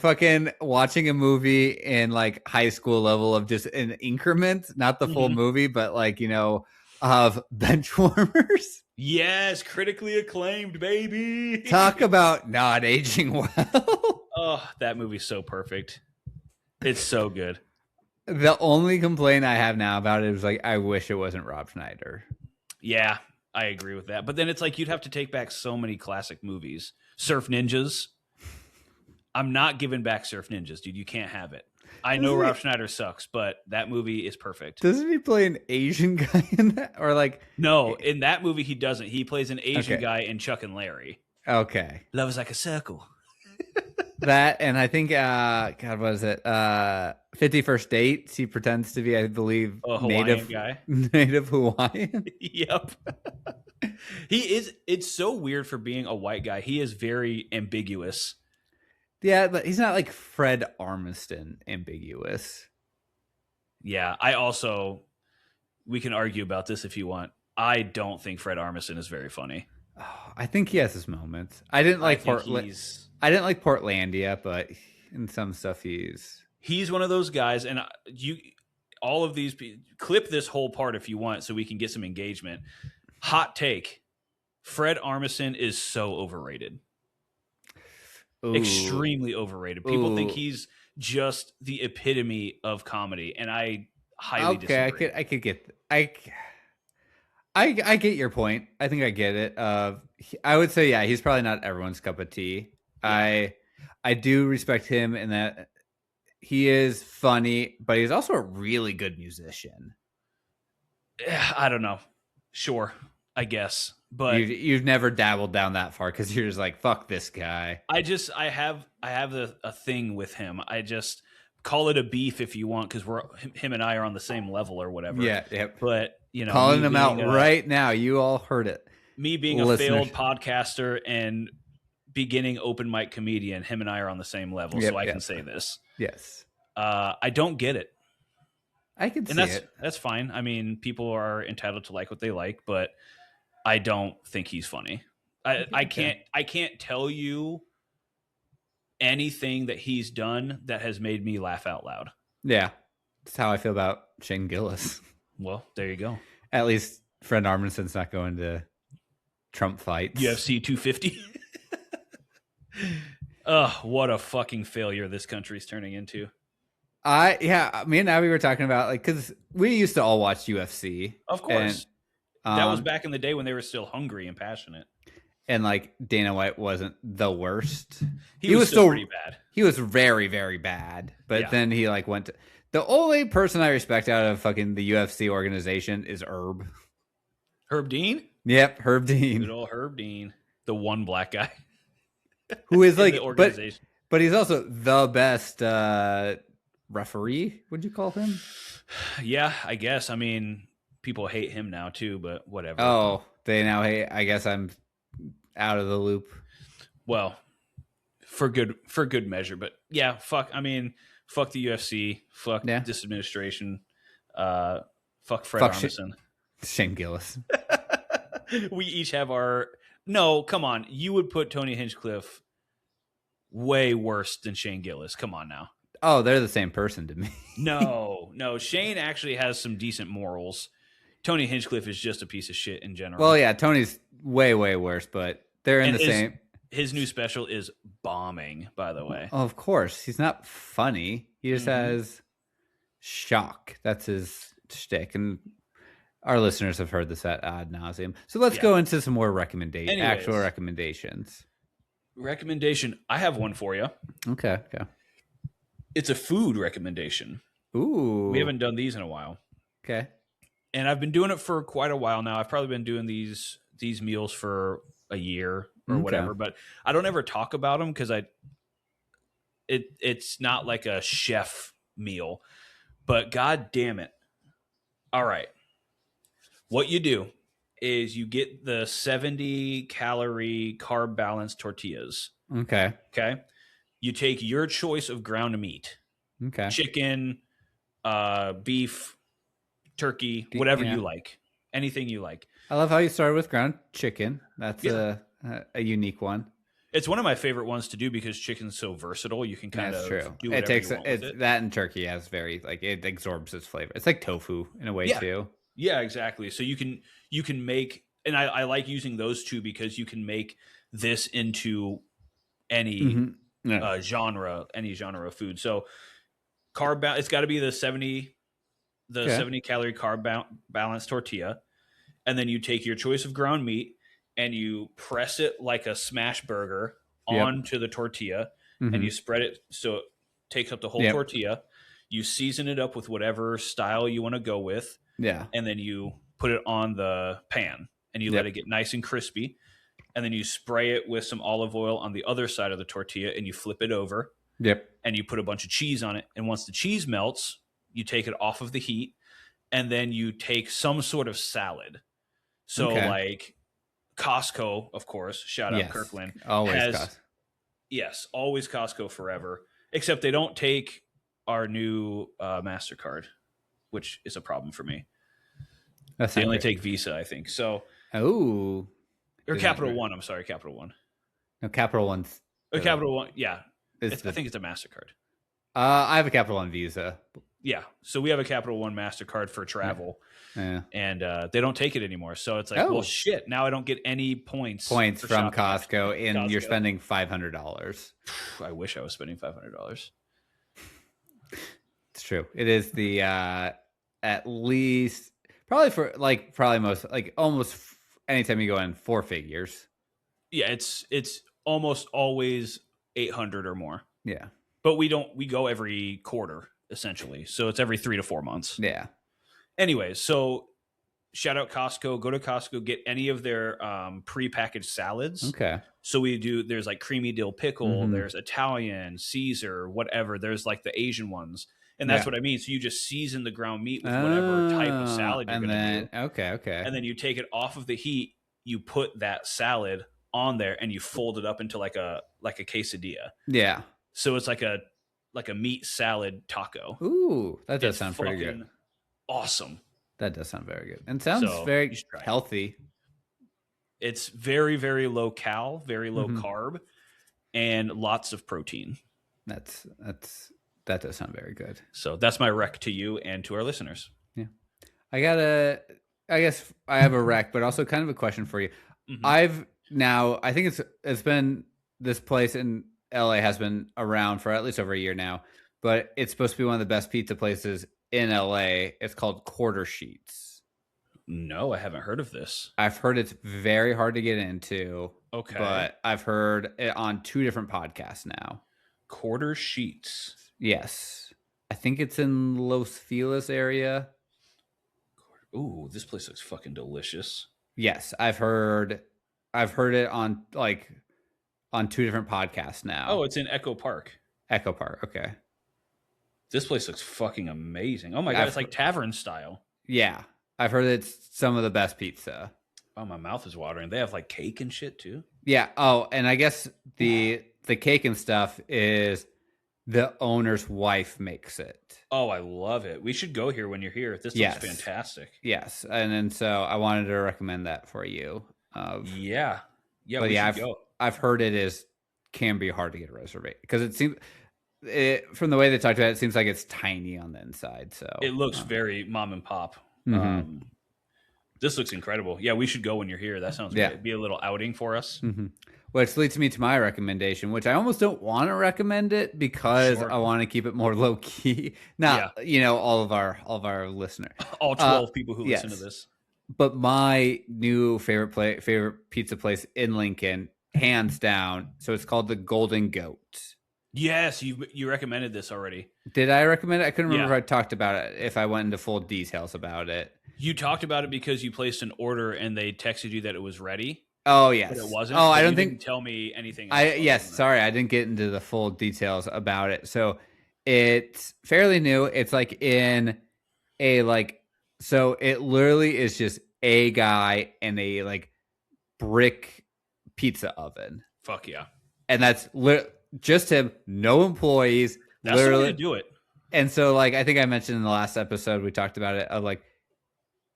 fucking watching a movie in like high school level of just an increment, not the full movie, but like, of Benchwarmers. Yes, critically acclaimed, baby. Talk about not aging well. Oh, that movie's so perfect. It's so good. The only complaint I have now about it is like, I wish it wasn't Rob Schneider. Yeah, I agree with that. But then it's like you'd have to take back so many classic movies. Surf Ninjas. I'm not giving back Surf Ninjas, dude. You can't have it. I know Rob Schneider sucks, but that movie is perfect. Doesn't he play an Asian guy in that? Or like no, in that movie he doesn't. He plays an Asian guy in Chuck and Larry. Okay. Love is like a circle. That and I think God, what is it? 50 First Dates. He pretends to be, I believe, native Hawaiian. Yep. He is. It's so weird for being a white guy. He is very ambiguous. Yeah, but he's not like Fred Armisen ambiguous. Yeah, we can argue about this if you want. I don't think Fred Armisen is very funny. Oh, I think he has his moments. I didn't like Portlandia, but in some stuff he's one of those guys. And all of these, clip this whole part if you want so we can get some engagement. Hot take. Fred Armisen is so overrated. Ooh. Extremely overrated. People think he's just the epitome of comedy, and I highly disagree. I could get I get your point. I think I get it. I would say yeah, he's probably not everyone's cup of tea. Yeah. I do respect him in that he is funny, but he's also a really good musician. I don't know. Sure, I guess. But you've never dabbled down that far because you're just like, fuck this guy. I have a thing with him. I just call it a beef if you want, because him and I are on the same level or whatever. Yeah, yep. But calling him out right now, you all heard it. Me being a failed podcaster and beginning open mic comedian, him and I are on the same level, so I can say this. Yes. I don't get it. I can see it. That's fine. I mean, people are entitled to like what they like, but I don't think he's funny. I can't tell you anything that he's done that has made me laugh out loud. Yeah. That's how I feel about Shane Gillis. Well, there you go. At least Fred Armisen's not going to Trump fights. UFC 250. What a fucking failure this country's turning into. Me and Abby were talking about, like, because we used to all watch UFC. Of course. That was back in the day when they were still hungry and passionate. And like Dana White wasn't the worst. He was still pretty bad. He was very, very bad. But then he like went to the only person I respect out of fucking the UFC organization is Herb. Herb Dean? Yep, Herb Dean. Good old Herb Dean. The one black guy. Who is like but he's also the best referee, would you call him? Yeah, I guess. I mean, people hate him now too, but whatever. Oh, they now hate. I guess I'm out of the loop. Well, for good measure, but yeah, fuck the UFC, fuck this administration, fuck Fred Armisen, Shane Gillis. We each have our. No, come on. You would put Tony Hinchcliffe way worse than Shane Gillis. Come on now. Oh, they're the same person to me. No. Shane actually has some decent morals. Tony Hinchcliffe is just a piece of shit in general. Well, yeah, Tony's way, way worse, but they're in the same. His new special is bombing, by the way. Oh, of course. He's not funny. He just has shock. That's his shtick. And our listeners have heard this ad nauseum. So let's go into some more actual recommendations. Recommendation. I have one for you. Okay. It's a food recommendation. Ooh. We haven't done these in a while. Okay. And I've been doing it for quite a while now. I've probably been doing these meals for a year or whatever, but I don't ever talk about them because it's not like a chef meal. But god damn it. All right. What you do is you get the 70 calorie carb balanced tortillas. Okay. Okay. You take your choice of ground meat. Okay. Chicken, beef, turkey, whatever you like. Anything you like. I love how you started with ground chicken. That's a unique one. It's one of my favorite ones to do because chicken's so versatile. You can kind of do whatever you want with it. That and turkey has very it absorbs its flavor. It's like tofu in a way too. Yeah, exactly. So you can make, and I like using those two because you can make this into any genre of food. So it's got to be the 70 calorie carb balanced tortilla, and then you take your choice of ground meat and you press it like a smash burger onto the tortilla, and you spread it so it takes up the whole tortilla. You season it up with whatever style you want to go with. Yeah. And then you put it on the pan and you let it get nice and crispy. And then you spray it with some olive oil on the other side of the tortilla and you flip it over. Yep. And you put a bunch of cheese on it. And once the cheese melts, you take it off of the heat. And then you take some sort of salad. So like Costco, of course, shout out Kirkland. Always Yes, always Costco forever. Except they don't take our new MasterCard, which is a problem for me. They only take Visa, I think. So, or Capital One. I'm sorry, Capital One. No, Capital One's. Capital One, yeah. I think it's a MasterCard. I have a Capital One Visa. Yeah, so we have a Capital One MasterCard for travel, and they don't take it anymore. So it's like, well, shit. Now I don't get any points from Costco, and you're spending $500. I wish I was spending $500. It's true. It is the at least probably most almost anytime you go in 4 figures. Yeah, it's almost always 800 or more. Yeah, but we go every quarter essentially, so it's every 3 to 4 months. Yeah. Anyways, so shout out Costco. Go to Costco, get any of their pre-packaged salads. Okay. So there's like creamy dill pickle, there's Italian, Caesar, whatever. There's like the Asian ones. And that's what I mean. So you just season the ground meat with whatever type of salad you're going to do. Okay. And then you take it off of the heat, you put that salad on there, and you fold it up into like a quesadilla. Yeah. So it's like a meat salad taco. Ooh, that does sound pretty good. Awesome. That does sound very good. And sounds very healthy. It's very, very low cal, very low carb, and lots of protein. That does sound very good. So that's my rec to you and to our listeners. Yeah. I guess I have a rec, but also kind of a question for you. I think it's been, this place in LA has been around for at least over a year now, but it's supposed to be one of the best pizza places in LA. It's called Quarter Sheets. No, I haven't heard of this. I've heard it's very hard to get into. Okay. But I've heard it on 2 different podcasts now. Quarter Sheets. Yes. I think it's in Los Feliz area. Ooh, this place looks fucking delicious. Yes, I've heard it on 2 different podcasts now. Oh, it's in Echo Park. Echo Park, okay. This place looks fucking amazing. Oh my God, it's like tavern style. Yeah. I've heard it's some of the best pizza. Oh, my mouth is watering. They have like cake and shit too. Yeah. Oh, and I guess the cake and stuff is the owner's wife makes it. Oh, I love it. We should go here when you're here. This looks fantastic. Yes. And then so I wanted to recommend that for you. Yeah, we should go. I've heard can be hard to get a reservation because it seems, from the way they talked about it, it seems like it's tiny on the inside. So it looks very mom and pop. This looks incredible. Yeah, we should go when you're here. That sounds great. It'd be a little outing for us. Which leads me to my recommendation, which I almost don't want to recommend it because I want to keep it more low key. Now, all of our listeners, all 12 people who listen to this. But my new favorite pizza place in Lincoln, hands down. So it's called the Golden Goat. Yes, you recommended this already. Did I recommend it? I couldn't remember if I talked about it, if I went into full details about it. You talked about it because you placed an order and they texted you that it was ready. Oh, yes. But it wasn't. Oh, I don't think. Didn't tell me anything. Sorry, I didn't get into the full details about it. So It's fairly new. It's like in a like, so it literally is just a guy in a like brick pizza oven. Fuck yeah. And that's just him, no employees. That's literally the way to do it. And so like, I think I mentioned in the last episode, we talked about it of like,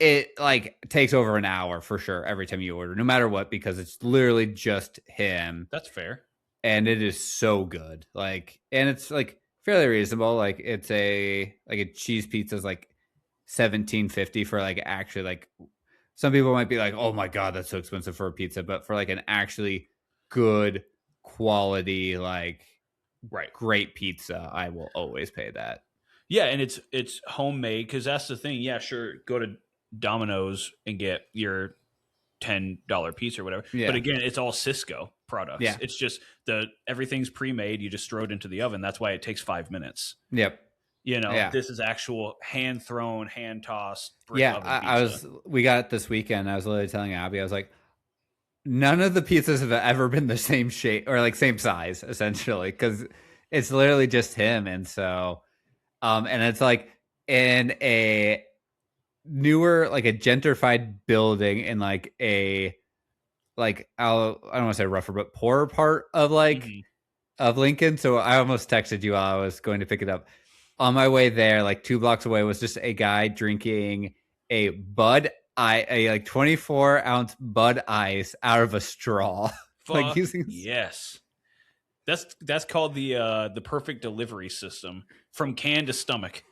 it like takes over an hour for sure every time you order, no matter what, because it's literally just him. That's fair. And it is so good. Like, and it's like fairly reasonable. Like it's a cheese pizza is like $17.50 for like actually like, some people might be like, oh my God, that's so expensive for a pizza. But for like an actually good quality, like great pizza, I will always pay that. Yeah. And it's homemade. Cause that's the thing. Yeah, sure. Go to Domino's and get your $10 pizza or whatever. Yeah. But again, it's all Cisco products. Yeah. It's just everything's pre-made. You just throw it into the oven. That's why it takes 5 minutes. Yep. You know, This is actual hand thrown, hand tossed. Yeah. We got it this weekend. I was literally telling Abby, I was like, none of the pizzas have ever been the same shape or like same size, essentially, because it's literally just him. And so, and it's like in a newer, like a gentrified building in like a, like, I don't want to say rougher, but poorer part of like, of Lincoln. So I almost texted you while I was going to pick it up. On my way there, like 2 blocks away, was just a guy drinking a like 24-ounce Bud Ice out of a straw. Like using yes, that's called the perfect delivery system, from can to stomach.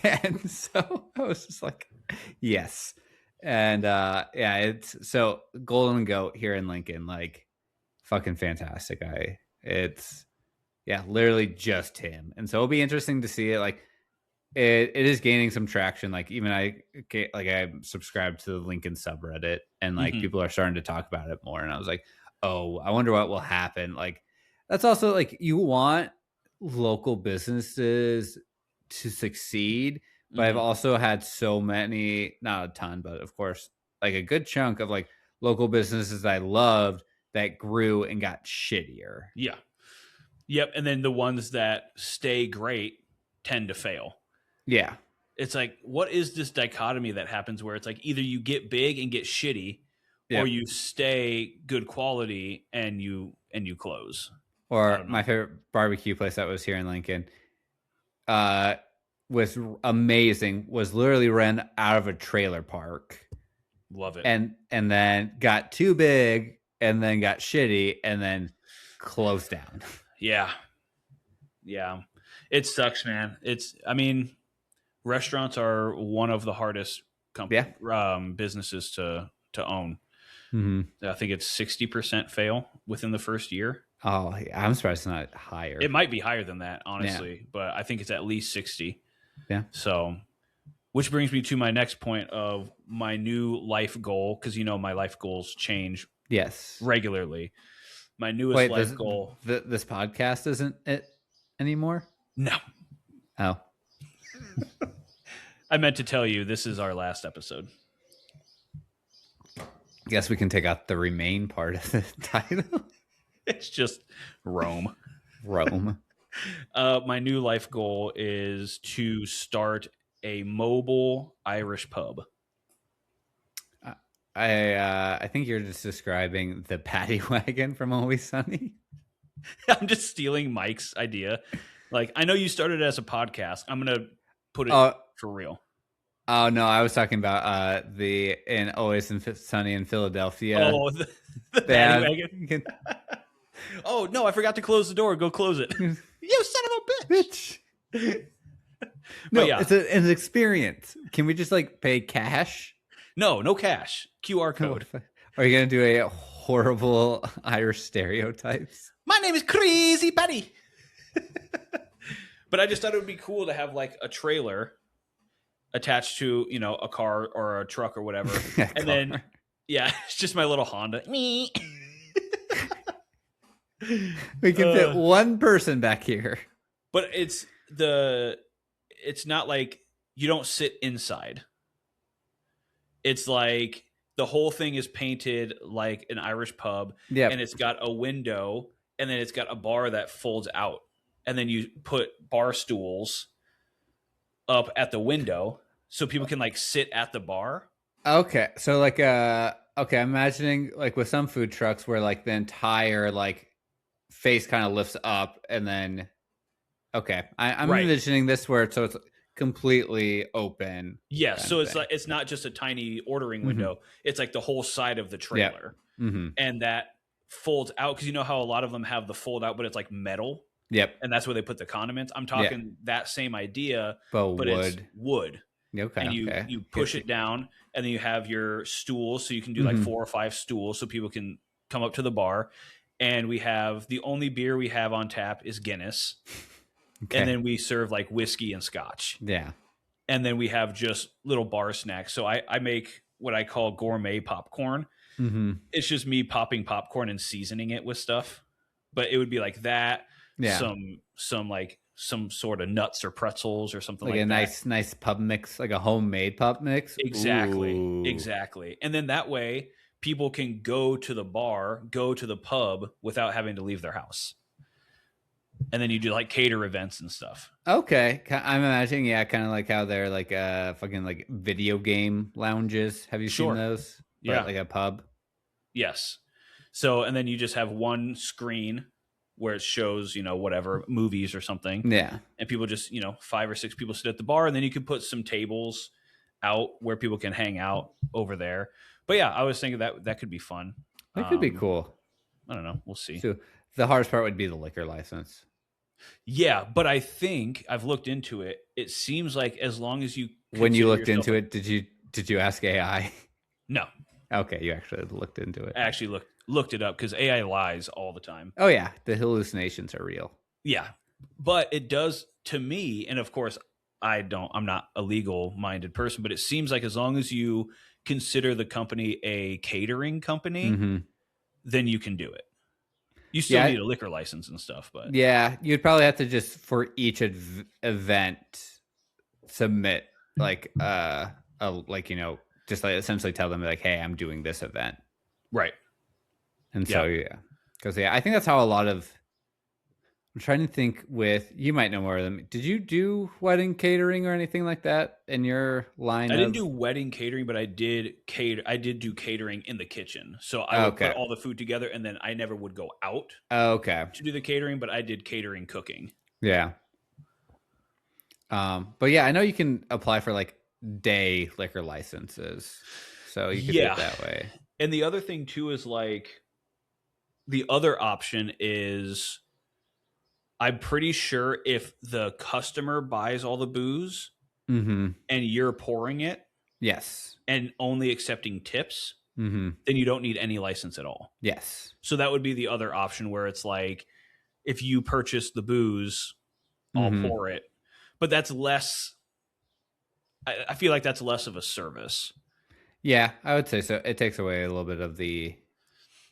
And so I was just like, yes. And it's so Golden Goat here in Lincoln, like fucking fantastic. It's literally just him. And so it'll be interesting to see it. Like it is gaining some traction. Like even I subscribed to the Lincoln subreddit, and like people are starting to talk about it more. And I was like, oh, I wonder what will happen. Like that's also like, you want local businesses to succeed. But I've also had so many, not a ton, but of course, like a good chunk of like local businesses I loved that grew and got shittier. Yeah. Yep. And then the ones that stay great tend to fail. Yeah. It's like, what is this dichotomy that happens where it's like either you get big and get shitty, or you stay good quality and you close. Or my favorite barbecue place that was here in Lincoln was amazing, was literally ran out of a trailer park. Love it. And then got too big and then got shitty and then closed down. Yeah. Yeah. It sucks, man. I mean, restaurants are one of the hardest businesses to own. I think it's 60% fail within the first year. Oh, I'm surprised it's not higher. It might be higher than that, honestly, but I think it's at least 60. Yeah. So, which brings me to my next point of my new life goal, because my life goals change regularly. My newest life goal. This podcast isn't it anymore? No. Oh. I meant to tell you, this is our last episode. Guess we can take out the remain part of the title. It's just Rome. Rome. My new life goal is to start a mobile Irish pub. I think you're just describing the paddy wagon from Always Sunny. I'm just stealing Mike's idea. Like, I know you started as a podcast. I'm going to put it for real. Oh, no, I was talking about in Always Sunny in Philadelphia. Oh, the paddy wagon. Oh, no, I forgot to close the door. Go close it. You son of a bitch. No, it's an experience. Can we just like pay cash? No cash. QR code. Are you going to do a horrible Irish stereotypes? My name is Crazy Patty. But I just thought it would be cool to have like a trailer attached to, a car or a truck or whatever. And then, it's just my little Honda. Me. We can fit one person back here. But it's not like you don't sit inside. It's like the whole thing is painted like an Irish pub, and it's got a window, and then it's got a bar that folds out, and then you put bar stools up at the window so people can like sit at the bar. Okay. So like okay, I'm imagining like with some food trucks where like the entire like face kind of lifts up and then okay. I'm envisioning this where it's completely open. Yes, so it's like it's not just a tiny ordering window. It's like the whole side of the trailer. Yep. And that folds out because you know how a lot of them have the fold out, but it's like metal. Yep. And that's where they put the condiments. I'm talking that same idea, but wood. It's wood. Okay. And you push it down, and then you have your stools, so you can do like 4 or 5 stools, so people can come up to the bar. And we have the only beer we have on tap is Guinness, and then we serve like whiskey and scotch. Yeah. And then we have just little bar snacks. So I make what I call gourmet popcorn. It's just me popping popcorn and seasoning it with stuff, but it would be like that. Yeah. Some sort of nuts or pretzels or something like that. Nice pub mix, like a homemade pub mix. Exactly. Ooh. Exactly. And then that way people can go to the bar, go to the pub without having to leave their house. And then you do like cater events and stuff. Okay. I'm imagining, kind of like how they're like fucking like video game lounges. Have you seen those? Yeah. Like a pub? Yes. So, and then you just have one screen where it shows, whatever movies or something. Yeah. And people just, 5 or 6 people sit at the bar, and then you can put some tables out where people can hang out over there. But yeah, I was thinking that could be fun. That could be cool. I don't know. We'll see. So the hardest part would be the liquor license. Yeah, but I think I've looked into it. It seems like as long as you when you looked into it, did you ask AI? No. Okay, you actually looked into it. I actually looked it up because AI lies all the time. Oh yeah, the hallucinations are real. Yeah, but it does to me, and of course I'm not a legal minded person, but it seems like as long as you consider the company a catering company, then you can do it. You still need a liquor license and stuff, but yeah, you'd probably have to just for each event submit like just like essentially tell them like, hey, I'm doing this event, right? And so because I think that's how a lot of. I'm trying to think with you might know more of them. Did you do wedding catering or anything like that in your line? I didn't do wedding catering, but I did do catering in the kitchen. So I would put all the food together, and then I never would go out. To do the catering, but I did catering cooking. Yeah. But yeah, I know you can apply for like day liquor licenses, so you could do it that way. And the other thing too is like the other option is. I'm pretty sure if the customer buys all the booze and you're pouring it, yes, and only accepting tips, then you don't need any license at all. Yes. So that would be the other option where it's like, if you purchase the booze, I'll pour it. But that's less. I feel like that's less of a service. Yeah, I would say so. It takes away a little bit of the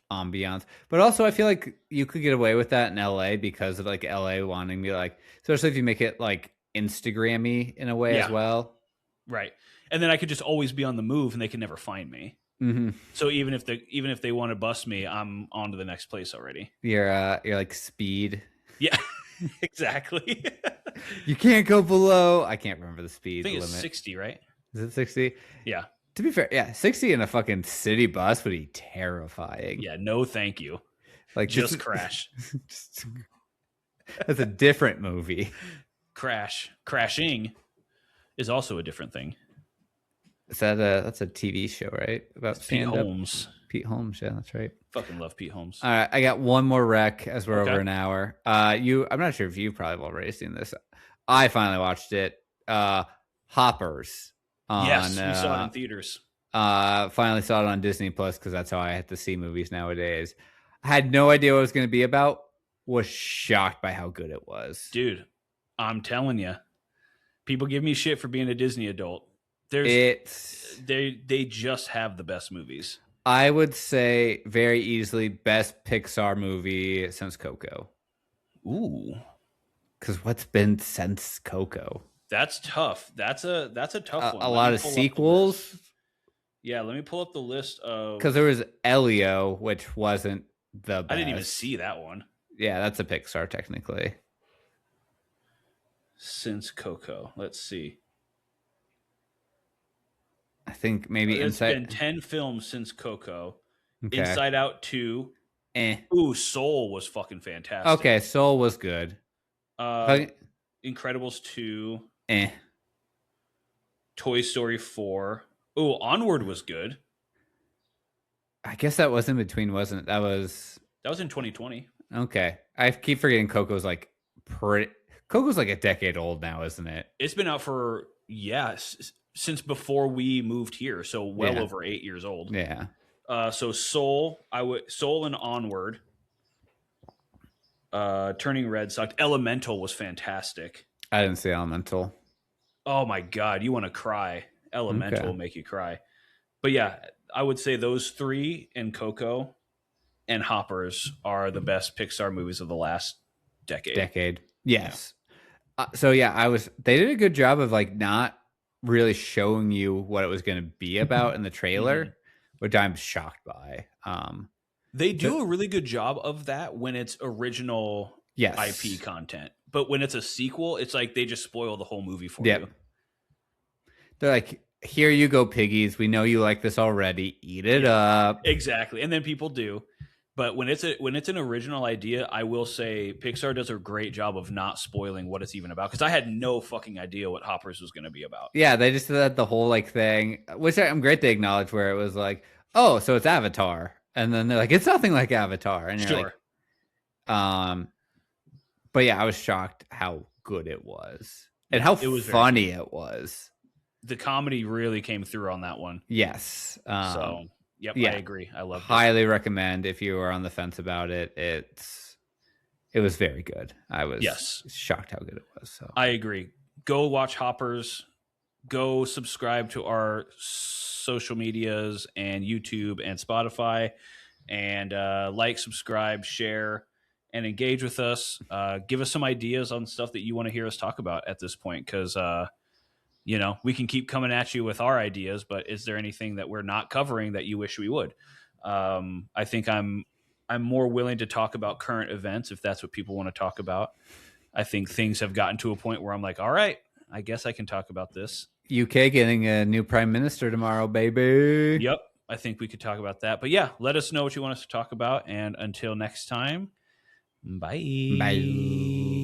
ambiance, but also I feel like you could get away with that in LA because of like LA wanting me like, especially if you make it like Instagram-y in a way as well, right? And then I could just always be on the move and they can never find me. So even if they want to bust me, I'm on to the next place already. You're like speed. Yeah. Exactly. You can't go below, I can't remember the speed limit. It's 60, right? Is it 60? Yeah. To be fair, 60 in a fucking city bus would be terrifying. Yeah, no thank you. Like just crash. That's a different movie. Crashing is also a different thing. Is that that's a TV show, right? About Pete Holmes. Pete Holmes, yeah, that's right. Fucking love Pete Holmes. All right, I got one more rec as we're over an hour. I'm not sure if you've probably already seen this. I finally watched it. Hoppers. Yes, we saw it in theaters. Finally saw it on Disney Plus because that's how I have to see movies nowadays. I had no idea what it was going to be about. Was shocked by how good it was. Dude, I'm telling you. People give me shit for being a Disney adult. They just have the best movies. I would say very easily best Pixar movie since Coco. Ooh. Because what's been since Coco? That's tough. That's a tough one. A lot of sequels. Yeah, let me pull up the list of. Because there was Elio, which wasn't the best. I didn't even see that one. Yeah, that's a Pixar technically. since Coco. Let's see. I think maybe it's been 10 films since Coco. Okay. Inside Out 2. Ooh, Soul was fucking fantastic. Okay, Soul was good. Incredibles 2. Toy Story 4. Ooh, Onward was good. I guess that was in between, wasn't it? That was in 2020. Okay. I keep forgetting Coco's like Coco's like a decade old now, isn't it? It's been out for since before we moved here, so well over 8 years old. Yeah. So Soul and Onward. Turning Red sucked. Elemental was fantastic. I didn't see Elemental. Oh my god, you want to cry. Elemental will make you cry. But yeah, I would say those 3 and Coco and Hoppers are the best Pixar movies of the last decade. Yes. Yeah. They did a good job of like not really showing you what it was going to be about in the trailer, which I'm shocked by. They do a really good job of that when it's original IP content. But when it's a sequel, it's like they just spoil the whole movie for you. They're like, here you go, piggies. We know you like this already. Eat it up. Exactly. And then people do. But when it's an original idea, I will say Pixar does a great job of not spoiling what it's even about. Because I had no fucking idea what Hoppers was going to be about. Yeah, they just did the whole like thing, which I'm great they acknowledge, where it was like, oh, so it's Avatar. And then they're like, it's nothing like Avatar. And you're like, but yeah, I was shocked how good it was and how funny it was. The comedy really came through on that one. Yes. I agree. I love it. Highly recommend if you are on the fence about it. It was very good. I was shocked how good it was. So I agree. Go watch Hoppers. Go subscribe to our social medias and YouTube and Spotify, and like, subscribe, share, and engage with us. Give us some ideas on stuff that you want to hear us talk about at this point, because we can keep coming at you with our ideas, but is there anything that we're not covering that you wish we would? I think I'm more willing to talk about current events if that's what people want to talk about. I think things have gotten to a point where I'm like, all right, I guess I can talk about this. UK getting a new prime minister tomorrow, baby. Yep. I think we could talk about that. But yeah, let us know what you want us to talk about. And until next time, bye. Bye.